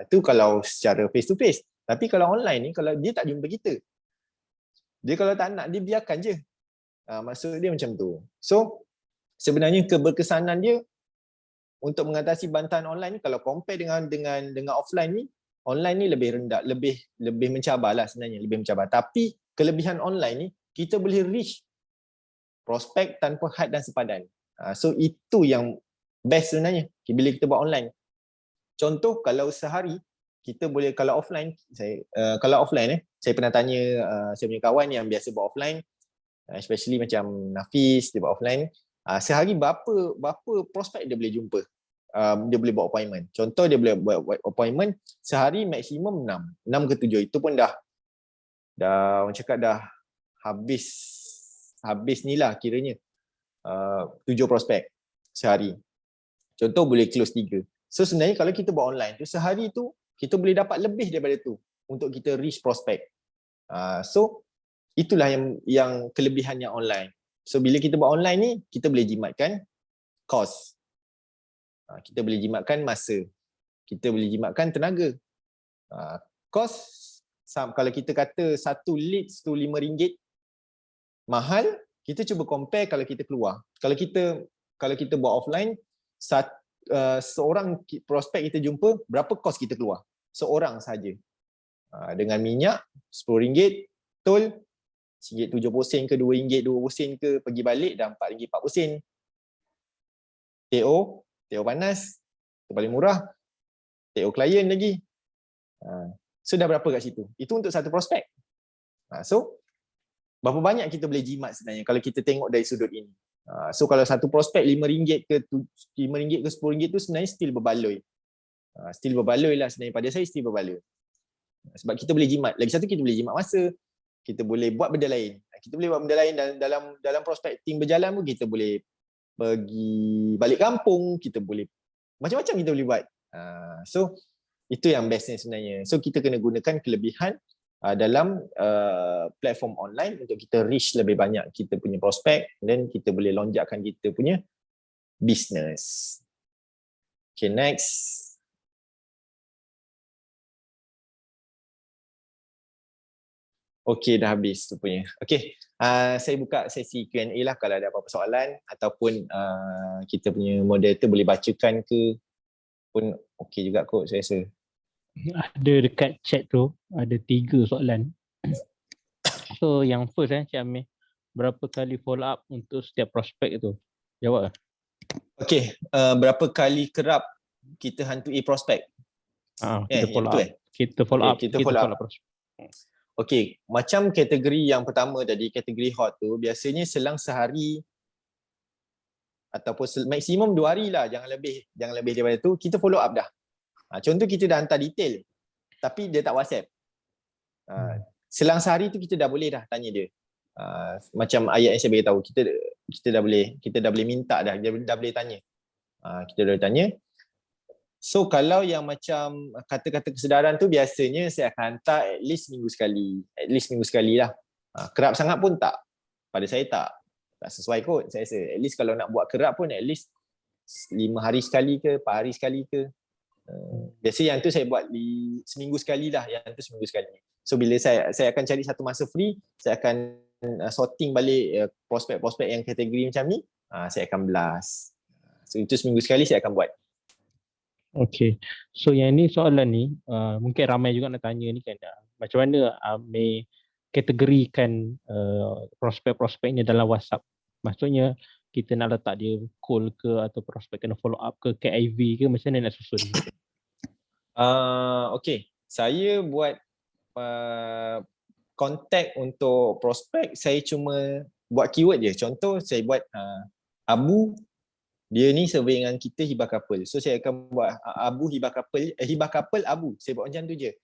Itu kalau secara face to face. Tapi kalau online ni, kalau dia tak jumpa kita, dia kalau tak nak, dia biarkan je. Maksud dia macam tu. So sebenarnya keberkesanan dia untuk mengatasi bantahan online ni, kalau compare dengan offline ni, online ni lebih rendah, lebih mencabar lah sebenarnya, lebih mencabar. Tapi kelebihan online ni, kita boleh reach prospek tanpa had dan sepadan. So itu yang best sebenarnya bila kita buat online. Contoh, kalau sehari kita boleh, kalau offline saya pernah tanya saya punya kawan yang biasa buat offline, especially macam Nafis, dia buat offline, sehari berapa prospek dia boleh jumpa, dia boleh buat appointment. Contoh, dia boleh buat appointment sehari maksimum 6 ke 7. Itu pun dah orang cakap dah habis ni lah kiranya 7 prospek sehari. Contoh, boleh close 3. So sebenarnya kalau kita buat online tu, sehari tu kita boleh dapat lebih daripada tu untuk kita reach prospek. So itulah yang kelebihannya online. So bila kita buat online ni, kita boleh jimatkan cost. Kita boleh jimatkan masa. Kita boleh jimatkan tenaga. Cost, kalau kita kata satu leads tu RM5 mahal, kita cuba compare kalau kita keluar. Kalau kita buat offline, seorang prospek kita jumpa, berapa kos kita keluar? Seorang saja. Dengan minyak RM10, tol RM1.70 ke RM2.20 ke, pergi balik dah RM4.40. TO panas, itu paling murah. TO klien lagi. So dah berapa kat situ? Itu untuk satu prospek. So berapa banyak kita boleh jimat sebenarnya kalau kita tengok dari sudut ini. So kalau satu prospek RM5 ke RM10 tu sebenarnya still berbaloi. Still berbaloi lah sebenarnya, pada saya still berbaloi. Sebab kita boleh jimat. Lagi satu, kita boleh jimat masa. kita boleh buat benda lain. Kita boleh buat benda lain dalam prospecting berjalan pun kita boleh pergi balik kampung, kita boleh macam-macam kita boleh buat. So itu yang bestnya sebenarnya. So kita kena gunakan kelebihan dalam platform online untuk kita reach lebih banyak kita punya prospek dan kita boleh lonjakkan kita punya business. Okay, next. Okay, dah habis tu punya. Okay, saya buka sesi Q&A lah kalau ada apa-apa soalan ataupun kita punya moderator boleh bacakan ke pun okay juga kot saya rasa. Ada dekat chat tu, ada 3 soalan. So yang first Cik Amir, berapa kali follow up untuk setiap prospek tu? Jawab lah. Okay, berapa kali kerap kita hantui prospek? Kita follow up. Kita follow up prospek. Okay, macam kategori yang pertama tadi, kategori hot tu, biasanya selang sehari ataupun maksimum 2 hari lah, jangan lebih daripada tu, kita follow up dah. Contoh kita dah hantar detail, tapi dia tak WhatsApp. Selang sehari tu kita dah boleh dah tanya dia. Macam ayat yang saya beritahu, kita dah boleh minta dah, dia dah boleh tanya. Kita dah boleh tanya. So kalau yang macam kata-kata kesedaran tu biasanya saya akan hantar at least minggu sekali lah. Kerap sangat pun tak. Pada saya tak sesuai kot saya rasa. At least kalau nak buat kerap pun at least 5 hari sekali ke, 4 hari sekali ke. Biasa yang tu saya buat seminggu sekali lah, yang tu seminggu sekali. So bila saya akan cari satu masa free, saya akan sorting balik prospek-prospek yang kategori macam ni, saya akan blast. So itu seminggu sekali saya akan buat. Okay, so yang ni soalan ni mungkin ramai juga nak tanya ni kan, macam mana Amir kategorikan prospek-prospeknya dalam WhatsApp? Maksudnya kita nak letak dia call ke atau prospek kena follow up ke KIV ke, macam mana nak susun? Okay, saya buat contact untuk prospek, saya cuma buat keyword je. Contoh saya buat Abu, dia ni survey dengan kita hibah couple. So saya akan buat Abu hibah couple Abu. Saya buat macam tu je.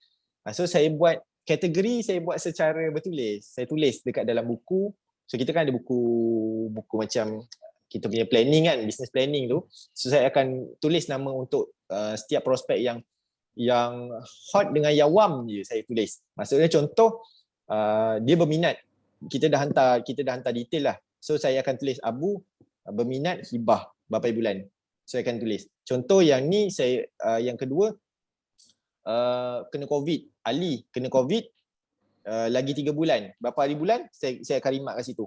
So saya buat kategori, saya buat secara bertulis. Saya tulis dekat dalam buku. So kita kan ada buku macam kita punya planning kan, business planning tu. So saya akan tulis nama untuk setiap prospek yang hot dengan yang warm je saya tulis. Maksudnya contoh dia berminat. Kita dah hantar detail lah. So saya akan tulis Abu berminat hibah berapa bulan. Saya akan tulis. Contoh yang ni saya yang kedua kena COVID. Ali kena COVID lagi 3 bulan. Berapa hari bulan saya akan remark kat situ.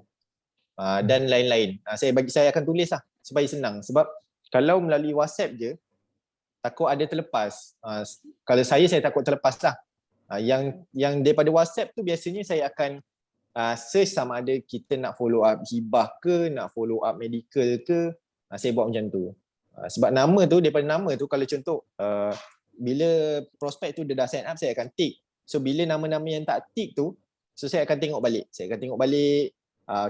Dan lain-lain. Saya akan tulis lah supaya senang. Sebab kalau melalui WhatsApp je takut ada terlepas. Kalau saya takut terlepas lah. Yang daripada WhatsApp tu biasanya saya akan search sama ada kita nak follow up hibah ke, nak follow up medical ke. Saya buat macam tu. Sebab nama tu, daripada nama tu kalau contoh bila prospek tu dia dah sign up, saya akan tick. So bila nama-nama yang tak tick tu, so saya akan tengok balik.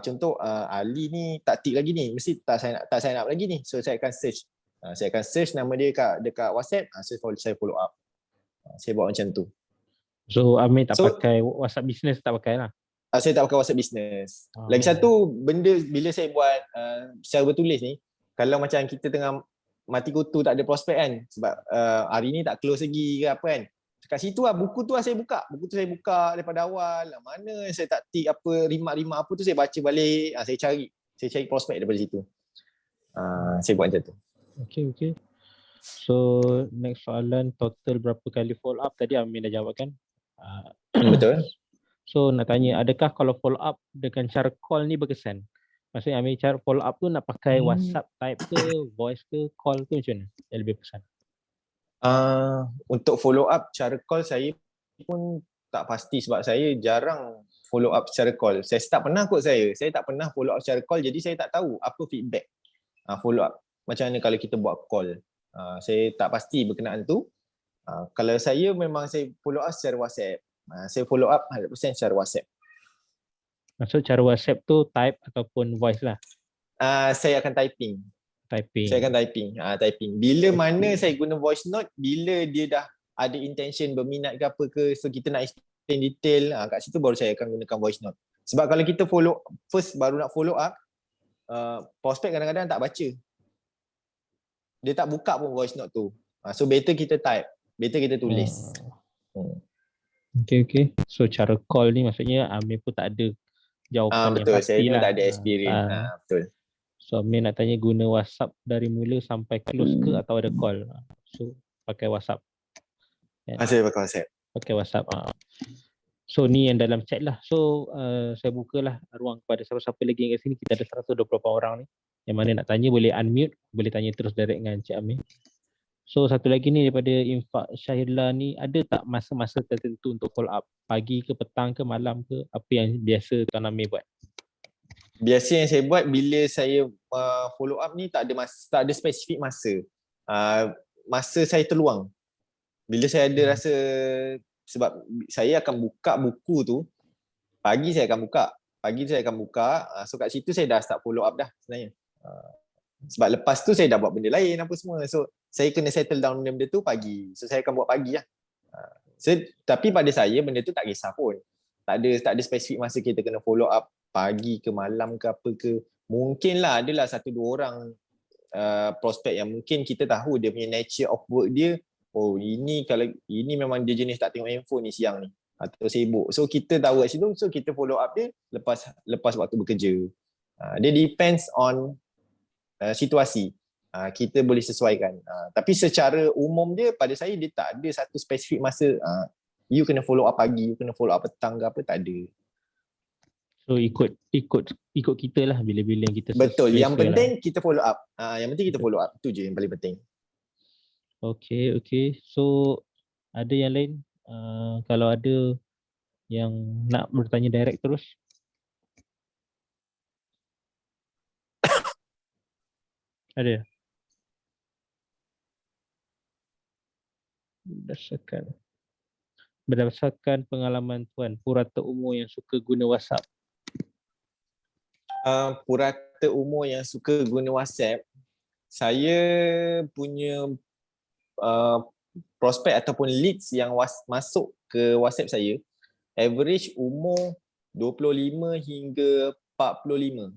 Contoh Ali ni tak tick lagi ni, mesti tak sign up lagi ni. So saya akan search. Saya akan search nama dia dekat WhatsApp, saya follow up. Saya buat macam tu. So Amir tak pakai WhatsApp business, tak pakai lah? Saya tak pakai WhatsApp business. Lagi satu benda bila saya buat secara bertulis ni, kalau macam kita tengah mati kutu tak ada prospek kan, sebab hari ni tak close lagi ke apa kan, kat situ lah buku tu lah saya buka. Buku tu saya buka daripada awal, mana saya tak tick apa, remark apa tu saya baca balik, saya cari prospek daripada situ. Saya buat macam tu. Okay. So next soalan, total berapa kali follow up? Tadi Amin dah jawab kan? Betul. So nak tanya, adakah kalau follow up dengan cara call ni berkesan? Maksudnya Amin cara follow up tu nak pakai WhatsApp type ke, voice ke, call ke, macam mana yang lebih berkesan? Untuk follow up cara call saya pun tak pasti sebab saya jarang follow up secara call. Saya tak pernah follow up secara call, jadi saya tak tahu apa feedback follow up. Macam mana kalau kita buat call. Saya tak pasti berkenaan tu. Kalau saya memang saya follow up secara WhatsApp. Saya follow up 100% secara WhatsApp. Maksud cara WhatsApp tu type ataupun voice lah? Saya akan typing. Saya akan typing. Bila mana saya guna voice note, bila dia dah ada intention berminat ke apa ke, so kita nak explain detail, kat situ baru saya akan gunakan voice note. Sebab kalau kita baru nak follow up, prospek kadang-kadang tak baca. Dia tak buka pun voice note tu. So better kita type, better kita tulis. Okay. So cara call ni maksudnya Amir pun tak ada jawapan yang Betul, saya pun pastilah. tak ada experience. Betul. So Amir nak tanya guna WhatsApp dari mula sampai close ke atau ada call? So pakai WhatsApp. Saya pakai WhatsApp. Pakai WhatsApp. So ni yang dalam chat lah. So saya bukalah ruang kepada siapa-siapa lagi yang kat sini. Kita ada 124 orang ni. Yang mana nak tanya boleh unmute, boleh tanya terus direct dengan Cik Amir. So satu lagi ni daripada Infak Syahirla ni, ada tak masa-masa tertentu untuk follow up? Pagi ke, petang ke, malam ke? Apa yang biasa Tuan Amir buat? Biasa yang saya buat bila saya follow up ni tak ada spesifik masa. Masa saya terluang. Bila saya ada rasa, sebab saya akan buka buku tu, pagi saya akan buka. So kat situ saya dah start follow up dah sebenarnya. Sebab lepas tu saya dah buat benda lain apa semua. So saya kena settle down benda tu pagi. So saya akan buat pagi lah. Tapi pada saya benda tu tak kisah pun. Tak ada spesifik masa kita kena follow up pagi ke malam ke apa ke. Mungkin lah adalah 1-2 orang prospek yang mungkin kita tahu dia punya nature of work dia. Oh ini memang dia jenis tak tengok handphone ni siang ni atau sibuk. So kita tahu kat situ, so kita follow up dia lepas waktu bekerja. Dia depends on situasi. Kita boleh sesuaikan. Tapi secara umum dia pada saya dia tak ada satu spesifik masa you kena follow up pagi, you kena follow up petang ke apa, tak ada. So ikut kita lah bila-bila yang kita betul, yang penting lah. kita follow up. Yang penting kita follow up, tu je yang paling penting. Okay. So ada yang lain? Kalau ada yang nak bertanya direct terus. Ada? Berdasarkan pengalaman Tuan, purata umur yang suka guna WhatsApp. Purata umur yang suka guna WhatsApp, saya punya prospek ataupun leads yang masuk ke WhatsApp saya, average umur 25 hingga 45.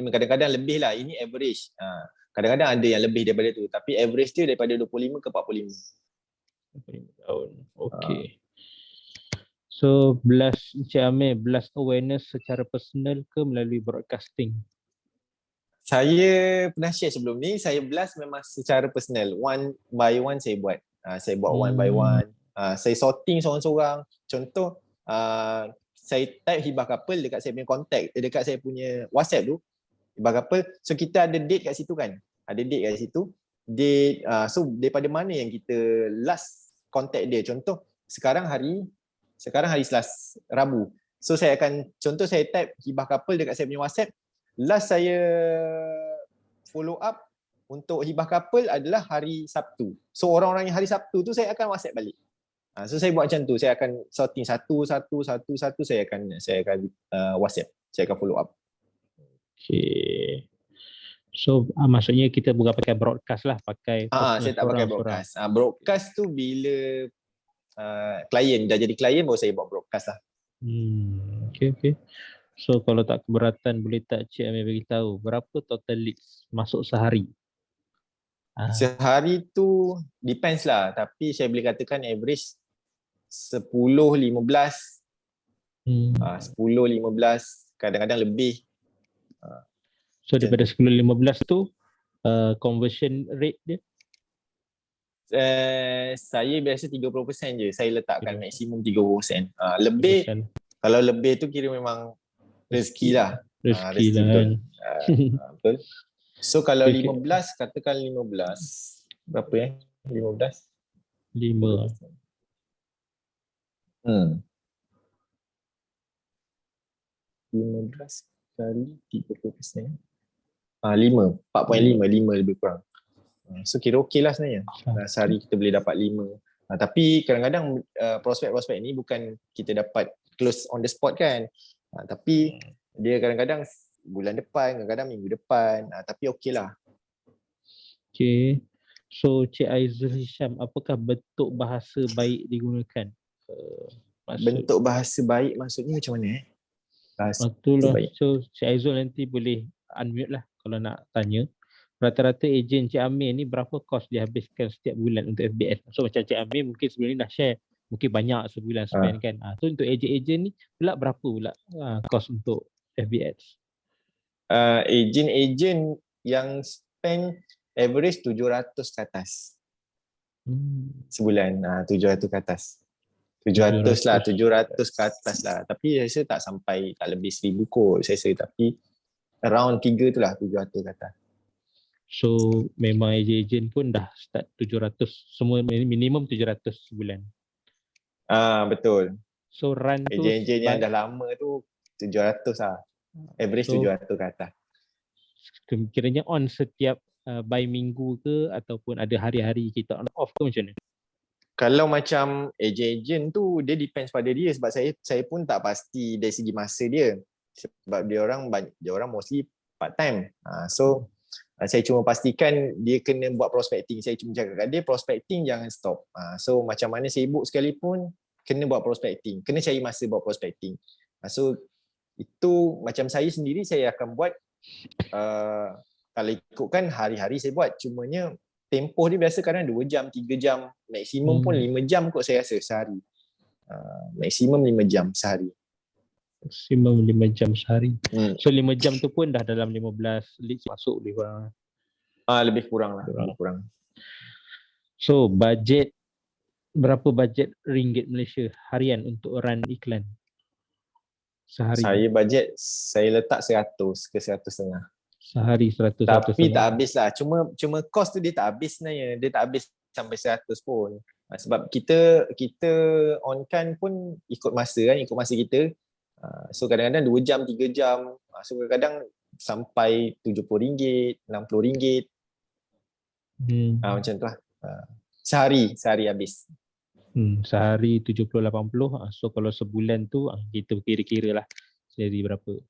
Kadang-kadang lebih lah, ini average. Kadang-kadang ada yang lebih daripada tu, tapi average dia daripada 25 ke 45. 45 tahun. Okay. So Encik Amir, blast awareness secara personal ke melalui broadcasting? Saya pernah share sebelum ni, saya blast memang secara personal. One by one saya buat. Saya buat one by one. Saya sorting seorang-seorang. Contoh, saya type hibah couple dekat saya punya contact, dekat saya punya WhatsApp tu, hibah couple. So kita ada date kat situ kan. Ada date kat situ. Date, so daripada mana yang kita last contact dia. Contoh, sekarang hari Selasa, Rabu. So saya akan, contoh saya type hibah couple dekat saya punya WhatsApp. Last saya follow up untuk hibah couple adalah hari Sabtu. So orang-orang yang hari Sabtu tu saya akan WhatsApp balik. So saya buat macam tu, saya akan sorting satu, saya akan WhatsApp, saya akan follow up. Okay. So maksudnya kita bukan pakai broadcast lah, pakai saya tak pakai broadcast. Broadcast tu bila klien dah jadi klien baru saya buat broadcast lah. Okay. So kalau tak keberatan, boleh tak Cik Amir beritahu berapa total leads masuk sehari? Sehari tu depends lah, tapi saya boleh katakan average 10-15. 10-15, kadang-kadang lebih. So daripada 10-15 tu conversion rate dia? Saya biasa 30% je. Saya letakkan maksimum 30%. Lebih, 30%. Kalau lebih tu kira memang rezeki lah. Rezeki lah. Betul. So kalau 15, katakan 15. Berapa 15? 5. 15 kali 30%. 4.5 lebih kurang. So kira okey lah sebenarnya. Sehari kita boleh dapat 5. Tapi kadang-kadang prospek-prospek ni bukan kita dapat close on the spot kan. Tapi dia kadang-kadang bulan depan, kadang-kadang minggu depan. Tapi okey lah. Okay. So Cik Aizul Hisham, apakah bentuk bahasa baik digunakan? bentuk bahasa baik maksudnya macam mana Bahasa Itulah. baik. So Cik Aizul nanti boleh unmute lah kalau nak tanya. Rata-rata ejen Cik Amir ni berapa kos dia habiskan setiap bulan untuk FBS? So macam Cik Amir mungkin sebelum ni dah share, mungkin banyak sebulan spend kan. So untuk ejen-ejen ni pula berapa pula kos untuk FBS? Ejen-ejen yang spend average 700 ke atas sebulan. 700 ke atas. 700 lah, 700 ke atas lah. Tapi saya rasa tak sampai, tak lebih 1000 kot saya rasa. Tapi around 3 tu lah, 700 ke atas. So memang ejen-ejen pun dah start 700, semua minimum 700 sebulan. Betul. So run tu Ejen-ejen yang dah lama tu 700 lah. Average so, 700 ke atas. Kiranya on setiap by minggu ke ataupun ada hari-hari kita on off ke macam mana? Kalau macam ejen-ejen tu dia depends pada dia, sebab saya pun tak pasti dari segi masa dia. Sebab dia orang mostly part time. So saya cuma pastikan dia kena buat prospecting. Saya cuma cakap kat dia prospecting jangan stop. So macam mana sibuk sekalipun kena buat prospecting. Kena cari masa buat prospecting. So itu macam saya sendiri saya akan buat kalau ikutkan hari-hari saya buat. Cumanya tempoh dia biasa kadang 2 jam, 3 jam, maksimum pun 5 jam kot saya rasa sehari. Maksimum 5 jam sehari. Maksimum 5 jam sehari. So 5 jam tu pun dah dalam 15 leads masuk lebih kurang. Lebih kurang lah. Lebih kurang. So berapa bajet ringgit Malaysia harian untuk run iklan sehari? Saya letak 100 ke 100.5. Sehari 100. Tapi tak habis lah. Cuma cost tu dia tak habis sebenarnya. Dia tak habis sampai 100 pun. Sebab kita on kan pun ikut masa kan, ikut masa kita. So kadang-kadang 2 jam, 3 jam. So kadang-kadang sampai RM70, RM60. Macam tu lah. Sehari habis. Sehari 70-80. So kalau sebulan tu kita kira-kira lah jadi berapa.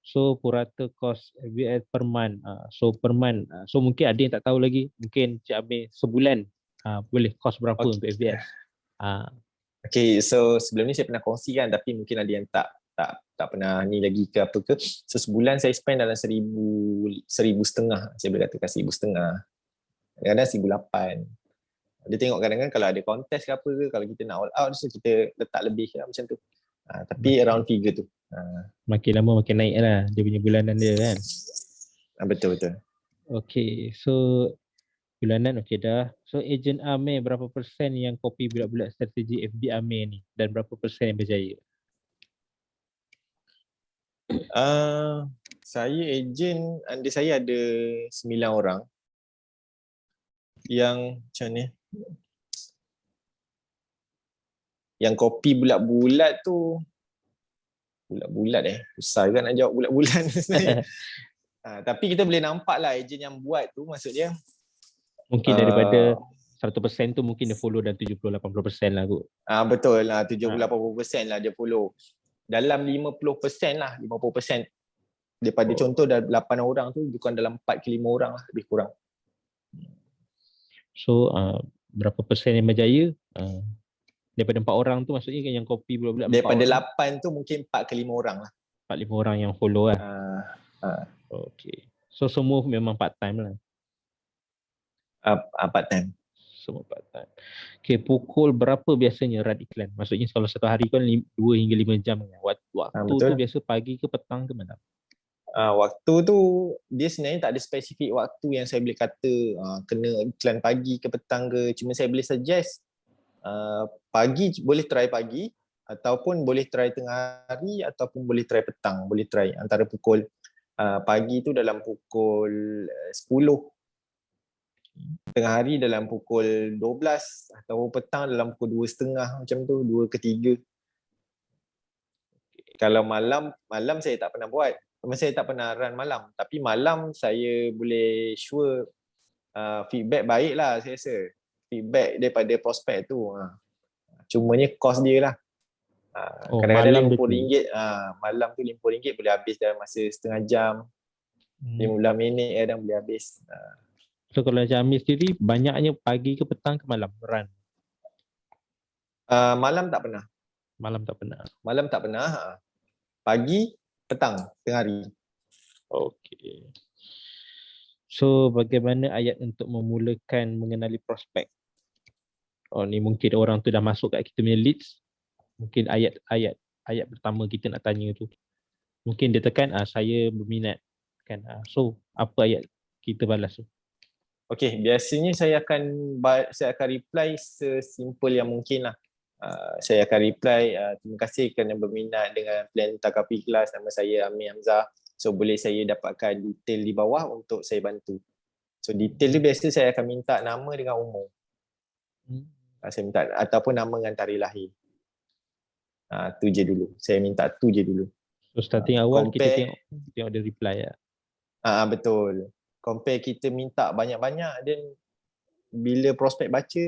So purata kos FBS per month. So per month. So mungkin ada yang tak tahu lagi. Mungkin Cik Amir sebulan boleh kos berapa untuk FBS. Okay, so sebelum ni saya pernah kongsikan tapi mungkin ada yang tak pernah ni lagi ke apa ke. So sebulan saya spend dalam 1,500. Saya boleh katakan 1,500. Kadang-kadang 1,800. Dia tengok kadang-kadang kalau ada kontes ke apa ke, kalau kita nak all out so kita letak lebih lah macam tu. Tapi around figure tu. Makin lama makin naik lah dia punya bulanan dia kan. Betul. Okay, so bulanan okay dah. So ejen Amir berapa persen yang copy bulat-bulat strategi FB Amir ni dan berapa persen yang berjaya? Saya ejen, under saya ada 9 orang yang macam ni. Yang kopi bulat-bulat tu bulat-bulat susah juga nak jawab bulat-bulat sebenarnya. Tapi kita boleh nampak lah ejen yang buat tu, maksud dia mungkin daripada 100% tu mungkin dia follow dan 70-80% lah kot. Betul lah, 70-80% lah dia follow. Dalam 50% lah, 50% daripada contoh dah 8 orang tu bukan dalam 4 ke 5 orang lah, lebih kurang. So berapa persen yang berjaya? Daripada 4 orang tu maksudnya yang copy bulat-bulat. Daripada 8 tu mungkin 4 ke 5 orang lah. 4-5 orang yang follow lah. Okay. So semua memang part time lah. Part time. Semua part time. Okay, pukul berapa biasanya run iklan? Maksudnya kalau satu hari kan 2 hingga 5 jam. Waktu tu biasa pagi ke petang ke malam? Waktu tu dia sebenarnya tak ada spesifik waktu yang saya boleh kata kena iklan pagi ke petang ke. Cuma saya boleh suggest pagi boleh try pagi, ataupun boleh try tengah hari, ataupun boleh try petang. Boleh try antara pukul pagi tu dalam pukul 10, tengah hari dalam pukul 12, atau petang dalam pukul 2.30 macam tu, 2 ke 3. Kalau malam saya tak pernah buat. Saya tak pernah run malam. Tapi malam saya boleh sure feedback baik lah saya rasa. Feedback daripada prospek tu. Cumanya cost dia lah. Kadang-kadang RM50. Malam tu RM50 boleh habis dalam masa setengah jam. 15 minit kadang boleh habis. So kalau macam Amir sendiri, banyaknya pagi ke petang ke malam run? Malam tak pernah. Malam tak pernah. Malam tak pernah. Pagi, petang, tengah hari. Okey. So bagaimana ayat untuk memulakan mengenali prospek? Oh ni mungkin orang tu dah masuk kat kita punya leads. Mungkin ayat pertama kita nak tanya tu. Mungkin dia tekan saya berminat kan. So apa ayat kita balas tu? Okey, biasanya saya akan reply sesimpel yang mungkin lah. Saya akan reply, terima kasih kerana berminat dengan plan Takapi Kelas. Nama saya Amir Hamzah. So boleh saya dapatkan detail di bawah untuk saya bantu. So detail tu biasa saya akan minta nama dengan umur. Saya minta ataupun nama dengan tarikh lahir. Tu je dulu. Saya minta tu je dulu. So starting awal kita Compare, tengok dia reply lah. betul. Compare kita minta banyak-banyak dan bila prospek baca,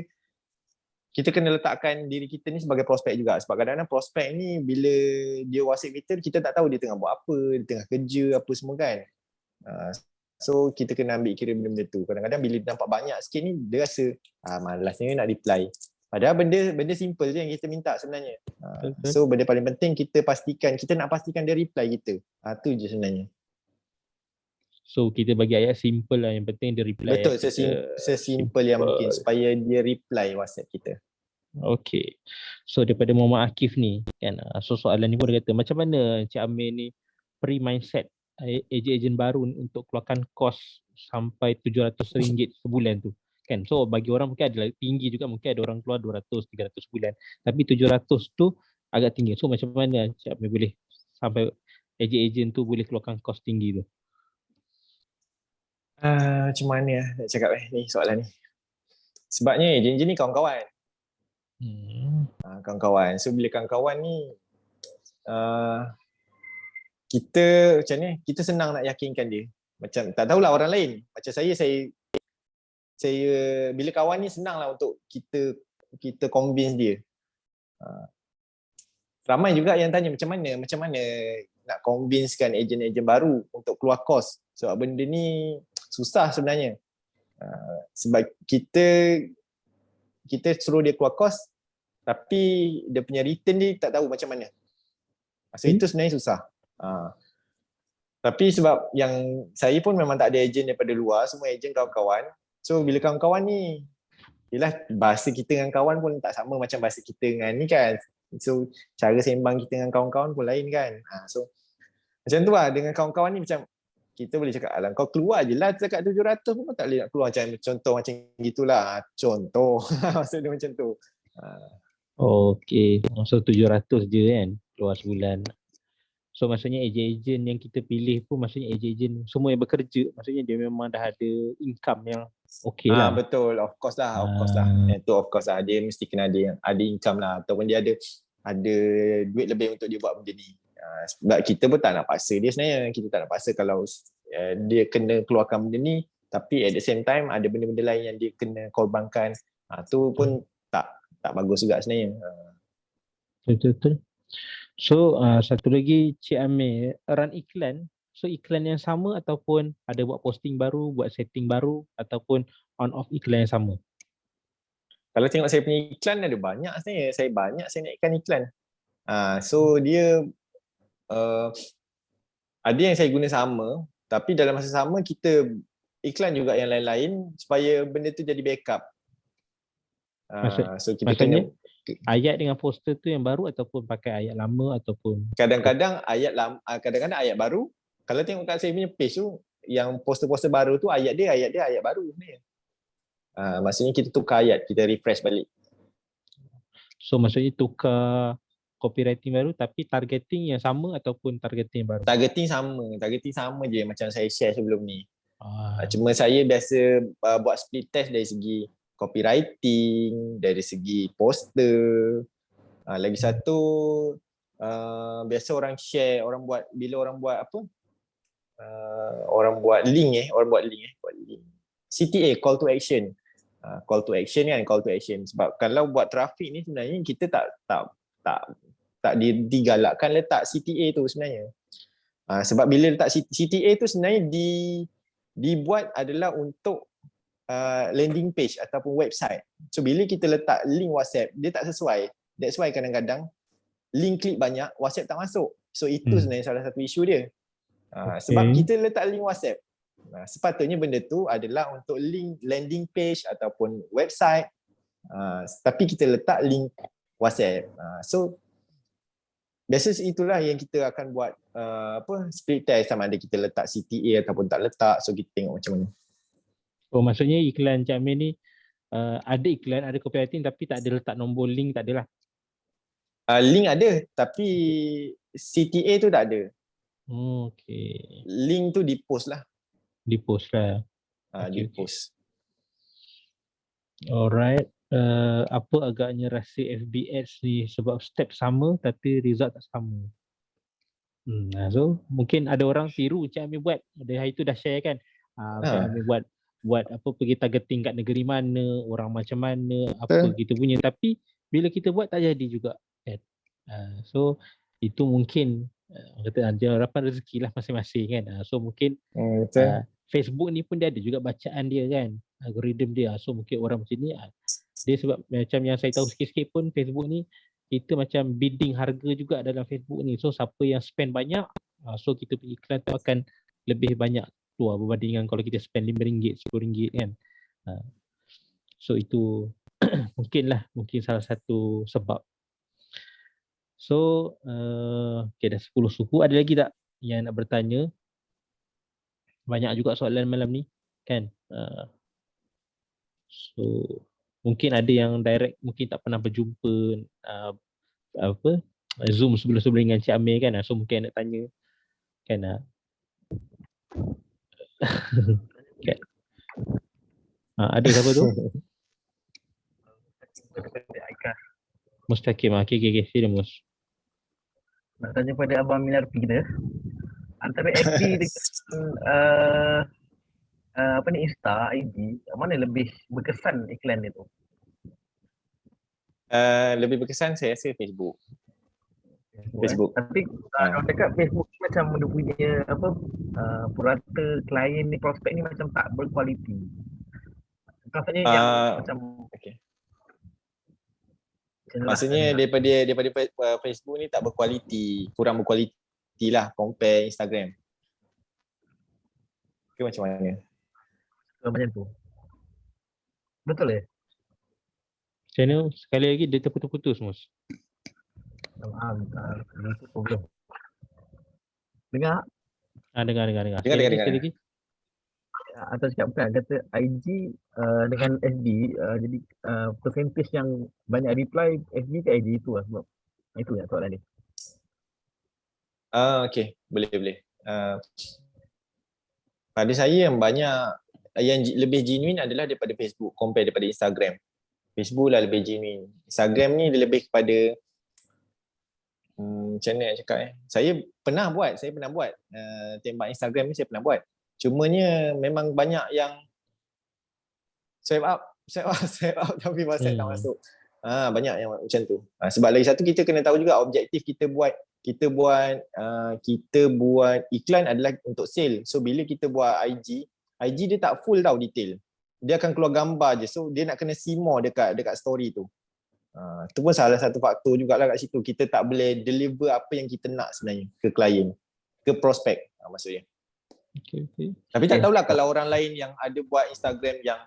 kita kena letakkan diri kita ni sebagai prospek juga. Sebab kadang-kadang prospek ni bila dia WhatsApp kita tak tahu dia tengah buat apa, dia tengah kerja apa semua kan. So kita kena ambil kira benda-benda tu. Kadang-kadang bila dia nampak banyak sikit ni, dia rasa malasnya nak reply. Padahal benda simple je yang kita minta sebenarnya. So benda paling penting kita nak pastikan dia reply kita. Tu je sebenarnya. So kita bagi ayat simple lah, yang penting dia reply. Betul, sesimpel yang mungkin supaya dia reply WhatsApp kita. Okay. So daripada Muhammad Akif ni kan, so soalan ni pun dia kata macam mana Cik Amir ni pre-mindset ejen-ejen baru untuk keluarkan kos sampai RM700 sebulan tu kan. So bagi orang mungkin ada tinggi juga, mungkin ada orang keluar 200-300 sebulan, tapi 700 tu agak tinggi. So macam mana Cik Amir boleh sampai ejen-ejen tu boleh keluarkan kos tinggi tu? Macam mana nak cakap ni soalan ni. Sebabnya ejen-ejen ni kawan-kawan. Kawan-kawan. So bila kawan-kawan ni kita macam ni, kita senang nak yakinkan dia. Macam tak tahulah orang lain. Macam saya bila kawan ni senanglah untuk kita convince dia. Ramai juga yang tanya macam mana nak convincekan ejen-ejen baru untuk keluar kos. Sebab benda ni susah sebenarnya. Sebab kita suruh dia keluar kos tapi dia punya return dia tak tahu macam mana. So itu sebenarnya susah. Tapi sebab yang saya pun memang tak ada ejen daripada luar, semua ejen kawan-kawan. So bila kawan-kawan ni, yelah bahasa kita dengan kawan pun tak sama macam bahasa kita dengan ni kan. So cara sembang kita dengan kawan-kawan pun lain kan. So macam tu lah dengan kawan-kawan ni, macam kita boleh cakap, alah kau keluar je lah cakap 700 pun tak boleh nak keluar, macam contoh macam gitulah. Contoh maksud dia macam tu. Okay, so 700 je kan keluar sebulan. So maksudnya ejen-ejen yang kita pilih pun maksudnya ejen-ejen semua yang bekerja, maksudnya dia memang dah ada income yang okay lah. Betul, of course lah. Itu of course lah, dia mesti kena ada income lah, ataupun dia ada duit lebih untuk dia buat benda ni. Sebab kita pun tak nak paksa dia sebenarnya. Kita tak nak paksa kalau dia kena keluarkan benda ni, tapi at the same time ada benda-benda lain yang dia kena korbankan. Tu pun tak bagus juga sebenarnya. Betul. So satu lagi Cik Amir, run iklan. So iklan yang sama ataupun ada buat posting baru, buat setting baru, ataupun on off iklan yang sama? Kalau tengok saya punya iklan ada banyak sebenarnya. Saya naikkan iklan. So dia ada yang saya guna sama, tapi dalam masa sama kita iklan juga yang lain-lain supaya benda tu jadi backup. So kita maksudnya ayat dengan poster tu yang baru ataupun pakai ayat lama ataupun kadang-kadang ayat lama, kadang-kadang ayat baru. Kalau tengok kat saya punya page tu, yang poster-poster baru tu ayat dia ayat baru sebenarnya. Maksudnya kita tukar ayat, kita refresh balik. So maksudnya tukar copywriting baru tapi targeting yang sama ataupun targeting baru? Targeting sama je macam saya share sebelum ni. Cuma saya biasa buat split test dari segi copywriting, dari segi poster. Lagi satu biasa orang share, bila orang buat apa? Orang buat link. CTA, call to action. Call to action. Sebab kalau buat traffic ni sebenarnya kita tak digalakkan letak CTA tu sebenarnya. Sebab bila letak CTA tu sebenarnya dibuat adalah untuk landing page ataupun website. So bila kita letak link WhatsApp, dia tak sesuai. That's why kadang-kadang link klik banyak, WhatsApp tak masuk. So itu sebenarnya salah satu isu dia. Sebab kita letak link WhatsApp. Sepatutnya benda tu adalah untuk link landing page ataupun website. Tapi kita letak link WhatsApp. So biasa itulah yang kita akan buat split test sama ada kita letak CTA ataupun tak letak. So kita tengok macam mana. Oh, maksudnya iklan Cik Amir ni ada iklan, ada copywriting tapi tak ada letak nombor link, tak adalah. Link ada tapi CTA tu tak ada. Okay. Link tu di post lah. Di post lah. Di post. Alright. Apa agaknya rasa FB Ads ni sebab step sama tapi result tak sama? So mungkin ada orang tiru Cik Amir buat. Hari tu dah share kan. Cik Amir buat apa, pergi targeting kat negeri mana, orang macam mana, apa kita punya, tapi bila kita buat tak jadi juga kan. So itu mungkin kata harapan rezeki lah masing-masing kan. So mungkin Facebook ni pun dia ada juga bacaan dia kan, algoritma dia. So mungkin orang macam ni dia sebab macam yang saya tahu sikit-sikit pun Facebook ni kita macam bidding harga juga dalam Facebook ni. So siapa yang spend banyak, so kita punya iklan tu akan lebih banyak keluar berbanding dengan kalau kita spend RM5, RM10 kan. So itu mungkin salah satu sebab. So okay, dah 10 suku. Ada lagi tak yang nak bertanya? Banyak juga soalan malam ni kan. So mungkin ada yang direct mungkin tak pernah berjumpa Zoom sebelum-sebelum dengan Cik Amir kan. So mungkin nak tanya kan. Okay. Ada siapa tu? Mustaqim. Okay. Sila Mus. Nak tanya pada Abang Minarpi kita, antara FB dengan Insta, IG, mana lebih berkesan iklan dia tu? Lebih berkesan saya rasa Facebook. Facebook. Tapi orang cakap Facebook ni macam dia punya purata klien ni, prospek ni macam tak berkualiti. Maksudnya yang macam maksudnya daripada Facebook ni tak berkualiti, kurang berkualiti lah compare Instagram. Ke macam mana? Macam tu. Betul Channel sekali lagi dia terputus-putus Mus. Itu problem. Dengar? Dengar. Dengar. Sekali lagi. Atau cakap bukan, kata IG dengan FB, jadi percentage yang banyak reply FB ke IG itu lah, sebab itu yang soalan ni. Okay, boleh. Pada saya yang banyak, yang lebih genuine adalah daripada Facebook compare daripada Instagram. Facebook lah lebih genuine. Instagram ni dia lebih kepada macam mana nak cakap Saya pernah buat tembak Instagram ni, saya pernah buat. Cumanya memang banyak yang swipe up tapi WhatsApp tak masuk. Banyak yang macam tu. Sebab lagi satu kita kena tahu juga objektif kita buat iklan adalah untuk sale. So bila kita buat IG dia tak full tahu detail. Dia akan keluar gambar je. So dia nak kena see more dekat story tu. Tu pun salah satu faktor jugalah kat situ. Kita tak boleh deliver apa yang kita nak sebenarnya ke klien, ke prospek maksudnya. Okay. Tapi tak tahulah kalau orang lain yang ada buat Instagram yang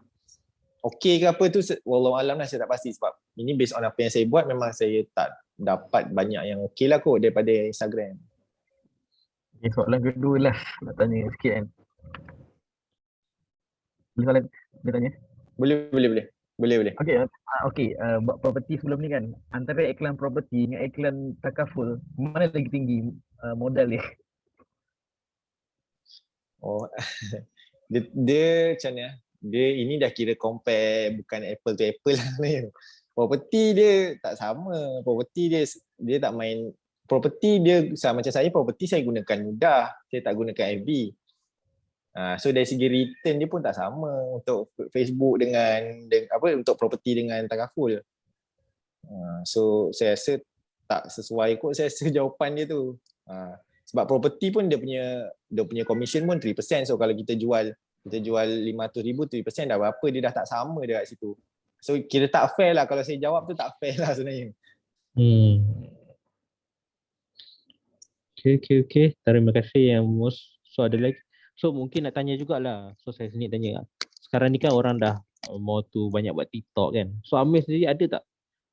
okey ke apa tu, wallahualam lah, saya tak pasti. Sebab ini based on apa yang saya buat, memang saya tak dapat banyak yang okey lah kot daripada Instagram. Okay, soalan kedua lah nak tanya sikit kan. Boleh tanya? Boleh. Okay, buat property sebelum ni kan, antara iklan property dengan iklan takaful, mana lagi tinggi modal dia? Dia macam mana? Dia ini dah kira compare, bukan apple to apple lah ni. Property dia tak sama. Property dia tak main. Property dia sama macam saya, property saya gunakan mudah. Saya tak gunakan FB. So dari segi return dia pun tak sama untuk Facebook dengan untuk property dengan takaful. So saya rasa tak sesuai kot saya rasa jawapan dia tu. Sebab property pun dia punya commission pun 3%. So kalau kita jual 500,000, 3% dah berapa, dia dah tak sama dia kat situ. So kira tak fair lah, kalau saya jawab tu tak fair lah sebenarnya. Okay. Terima kasih yang Mus. So ada lagi. So mungkin nak tanya jugalah. So saya sini tanya. Sekarang ni kan orang dah mau tu banyak buat TikTok kan. So Amir sendiri ada tak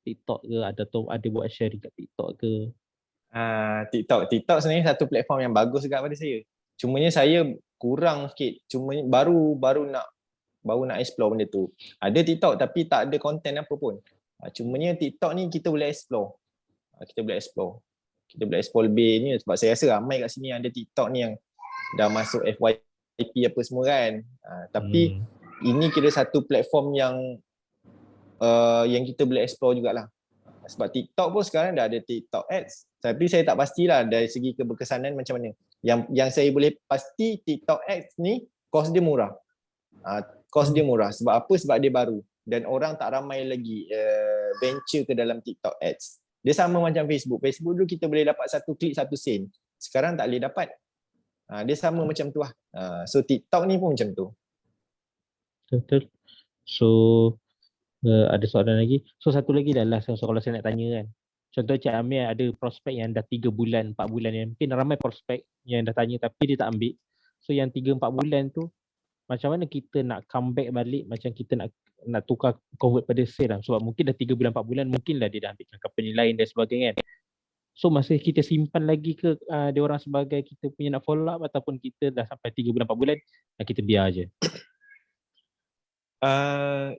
TikTok ke? Ada buat sharing kat TikTok ke? TikTok sebenarnya satu platform yang bagus juga pada saya. Cumanya saya kurang sikit. Cumanya baru nak explore benda tu. Ada TikTok tapi tak ada konten apa pun. Cumanya TikTok ni kita boleh explore. Kita boleh explore lebih ni sebab saya rasa ramai kat sini ada TikTok ni yang dah masuk FYP apa semua kan. Tapi ini kira satu platform yang kita boleh explore jugalah. Sebab TikTok pun sekarang dah ada TikTok Ads. Tapi saya tak pastilah dari segi keberkesanan macam mana. Yang saya boleh pasti TikTok Ads ni kos dia murah. Kos dia murah. Sebab apa? Sebab dia baru. Dan orang tak ramai lagi venture ke dalam TikTok Ads. Dia sama macam Facebook. Facebook dulu kita boleh dapat satu klik 1 sen. Sekarang tak boleh dapat. Dia sama macam tu lah. So TikTok ni pun macam tu. Betul. So ada soalan lagi. So satu lagi dah last kalau saya nak tanya kan. Contoh Cik Amir ada prospek yang dah 3 bulan, 4 bulan yang mungkin ramai prospek yang dah tanya tapi dia tak ambil. So yang 3-4 bulan tu macam mana kita nak comeback balik, macam kita nak tukar convert pada sale lah. Sebab mungkin dah 3 bulan 4 bulan mungkinlah dia dah ambil company lain dan sebagainya kan. So masih kita simpan lagi ke dia orang sebagai kita punya nak follow up ataupun kita dah sampai 3 bulan 4 bulan kita biar je.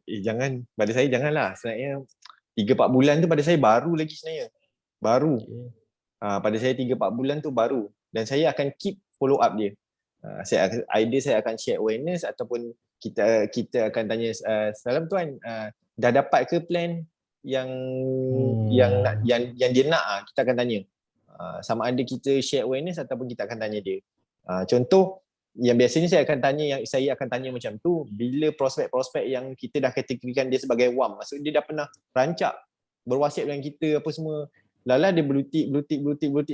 Jangan, pada saya janganlah. Sebenarnya 3-4 bulan tu pada saya baru lagi sebenarnya. Baru. Pada saya 3-4 bulan tu baru. Dan saya akan keep follow up dia. Saya akan share awareness ataupun kita akan tanya salam tuan, dah dapat ke plan yang dia nak, kita akan tanya. Sama ada kita share awareness ataupun kita akan tanya dia. Contoh yang biasanya saya akan tanya macam tu bila prospek-prospek yang kita dah kategorikan dia sebagai WAM. Maksud dia dah pernah rancak berwasiat dengan kita apa semua. Lala dia blue tick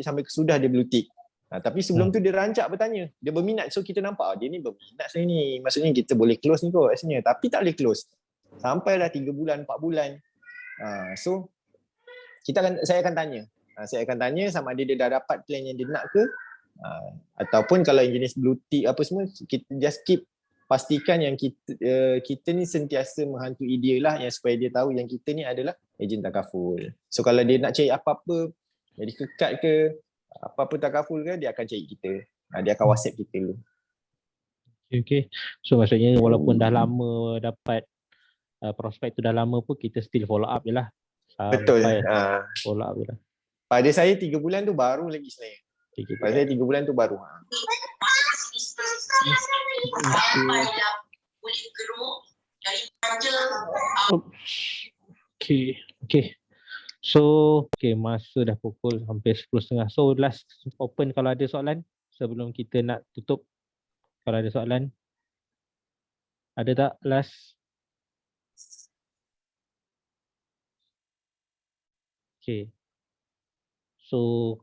sampai kesudah dia blue tick. Tapi sebelum tu dia rancak bertanya, dia berminat. So kita nampak dia ni berminat sebenarnya ni. Maksudnya kita boleh close ni kot rasanya. Tapi tak boleh close. Sampailah 3 bulan, 4 bulan. So saya akan tanya. Saya akan tanya sama ada dia dah dapat plan yang dia nak ke. Ataupun kalau yang jenis blue tick apa semua, kita just keep pastikan yang kita ni sentiasa menghantui dia lah, yang supaya dia tahu yang kita ni adalah ejen takaful. So kalau dia nak cari apa-apa, jadi kekat ke, apa-apa takaful ke, dia akan cari kita. Dia akan WhatsApp kita dulu. Okay. So maksudnya walaupun dah lama dapat prospek tu dah lama pun kita still follow up je lah. Betul. Follow up je lah. Pada saya 3 bulan tu baru lagi sebenarnya. Pada saya 3 bulan tu baru. Okay. So, masa dah pukul hampir 10.30. So, last open kalau ada soalan sebelum kita nak tutup. Kalau ada soalan. Ada tak last? Okay. So,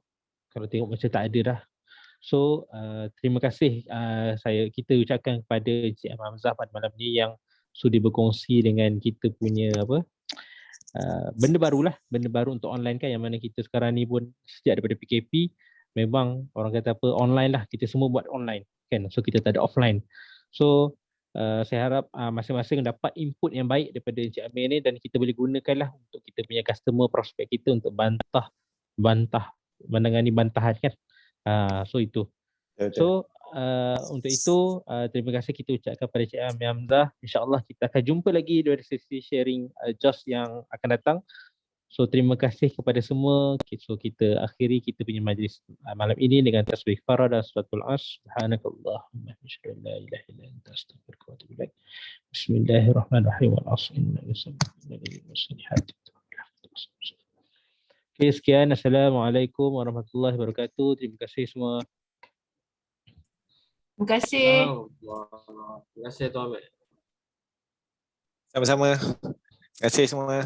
kalau tengok macam tak ada dah. So, terima kasih kita ucapkan kepada Encik Hamzah pada malam ni yang sudi berkongsi dengan kita punya benda baru untuk online kan, yang mana kita sekarang ni pun sejak daripada PKP memang orang kata apa, online lah, kita semua buat online kan, so kita tak ada offline. So saya harap masing-masing dapat input yang baik daripada Encik Amir ni dan kita boleh gunakanlah untuk kita punya customer prospek kita untuk menangani bantahan kan. So itu. So untuk itu terima kasih kita ucapkan kepada Cik Amir Hamzah. InsyaAllah kita akan jumpa lagi dari sesi sharing JOS yang akan datang. So terima kasih kepada semua. So kita akhiri kita punya majlis malam ini dengan tasbih farah dan suratul As. Subhanakallahumma asyhadu an la ilaha illa anta astaghfiruka wa atubu ilaik. Bismillahirrahmanirrahim. Wal 'asri innal insana lafi khusr. Okay, sekian. Assalamualaikum warahmatullahi wabarakatuh. Terima kasih semua. Terima kasih. Terima kasih Tuan Ahmad. Sama-sama. Terima kasih semua.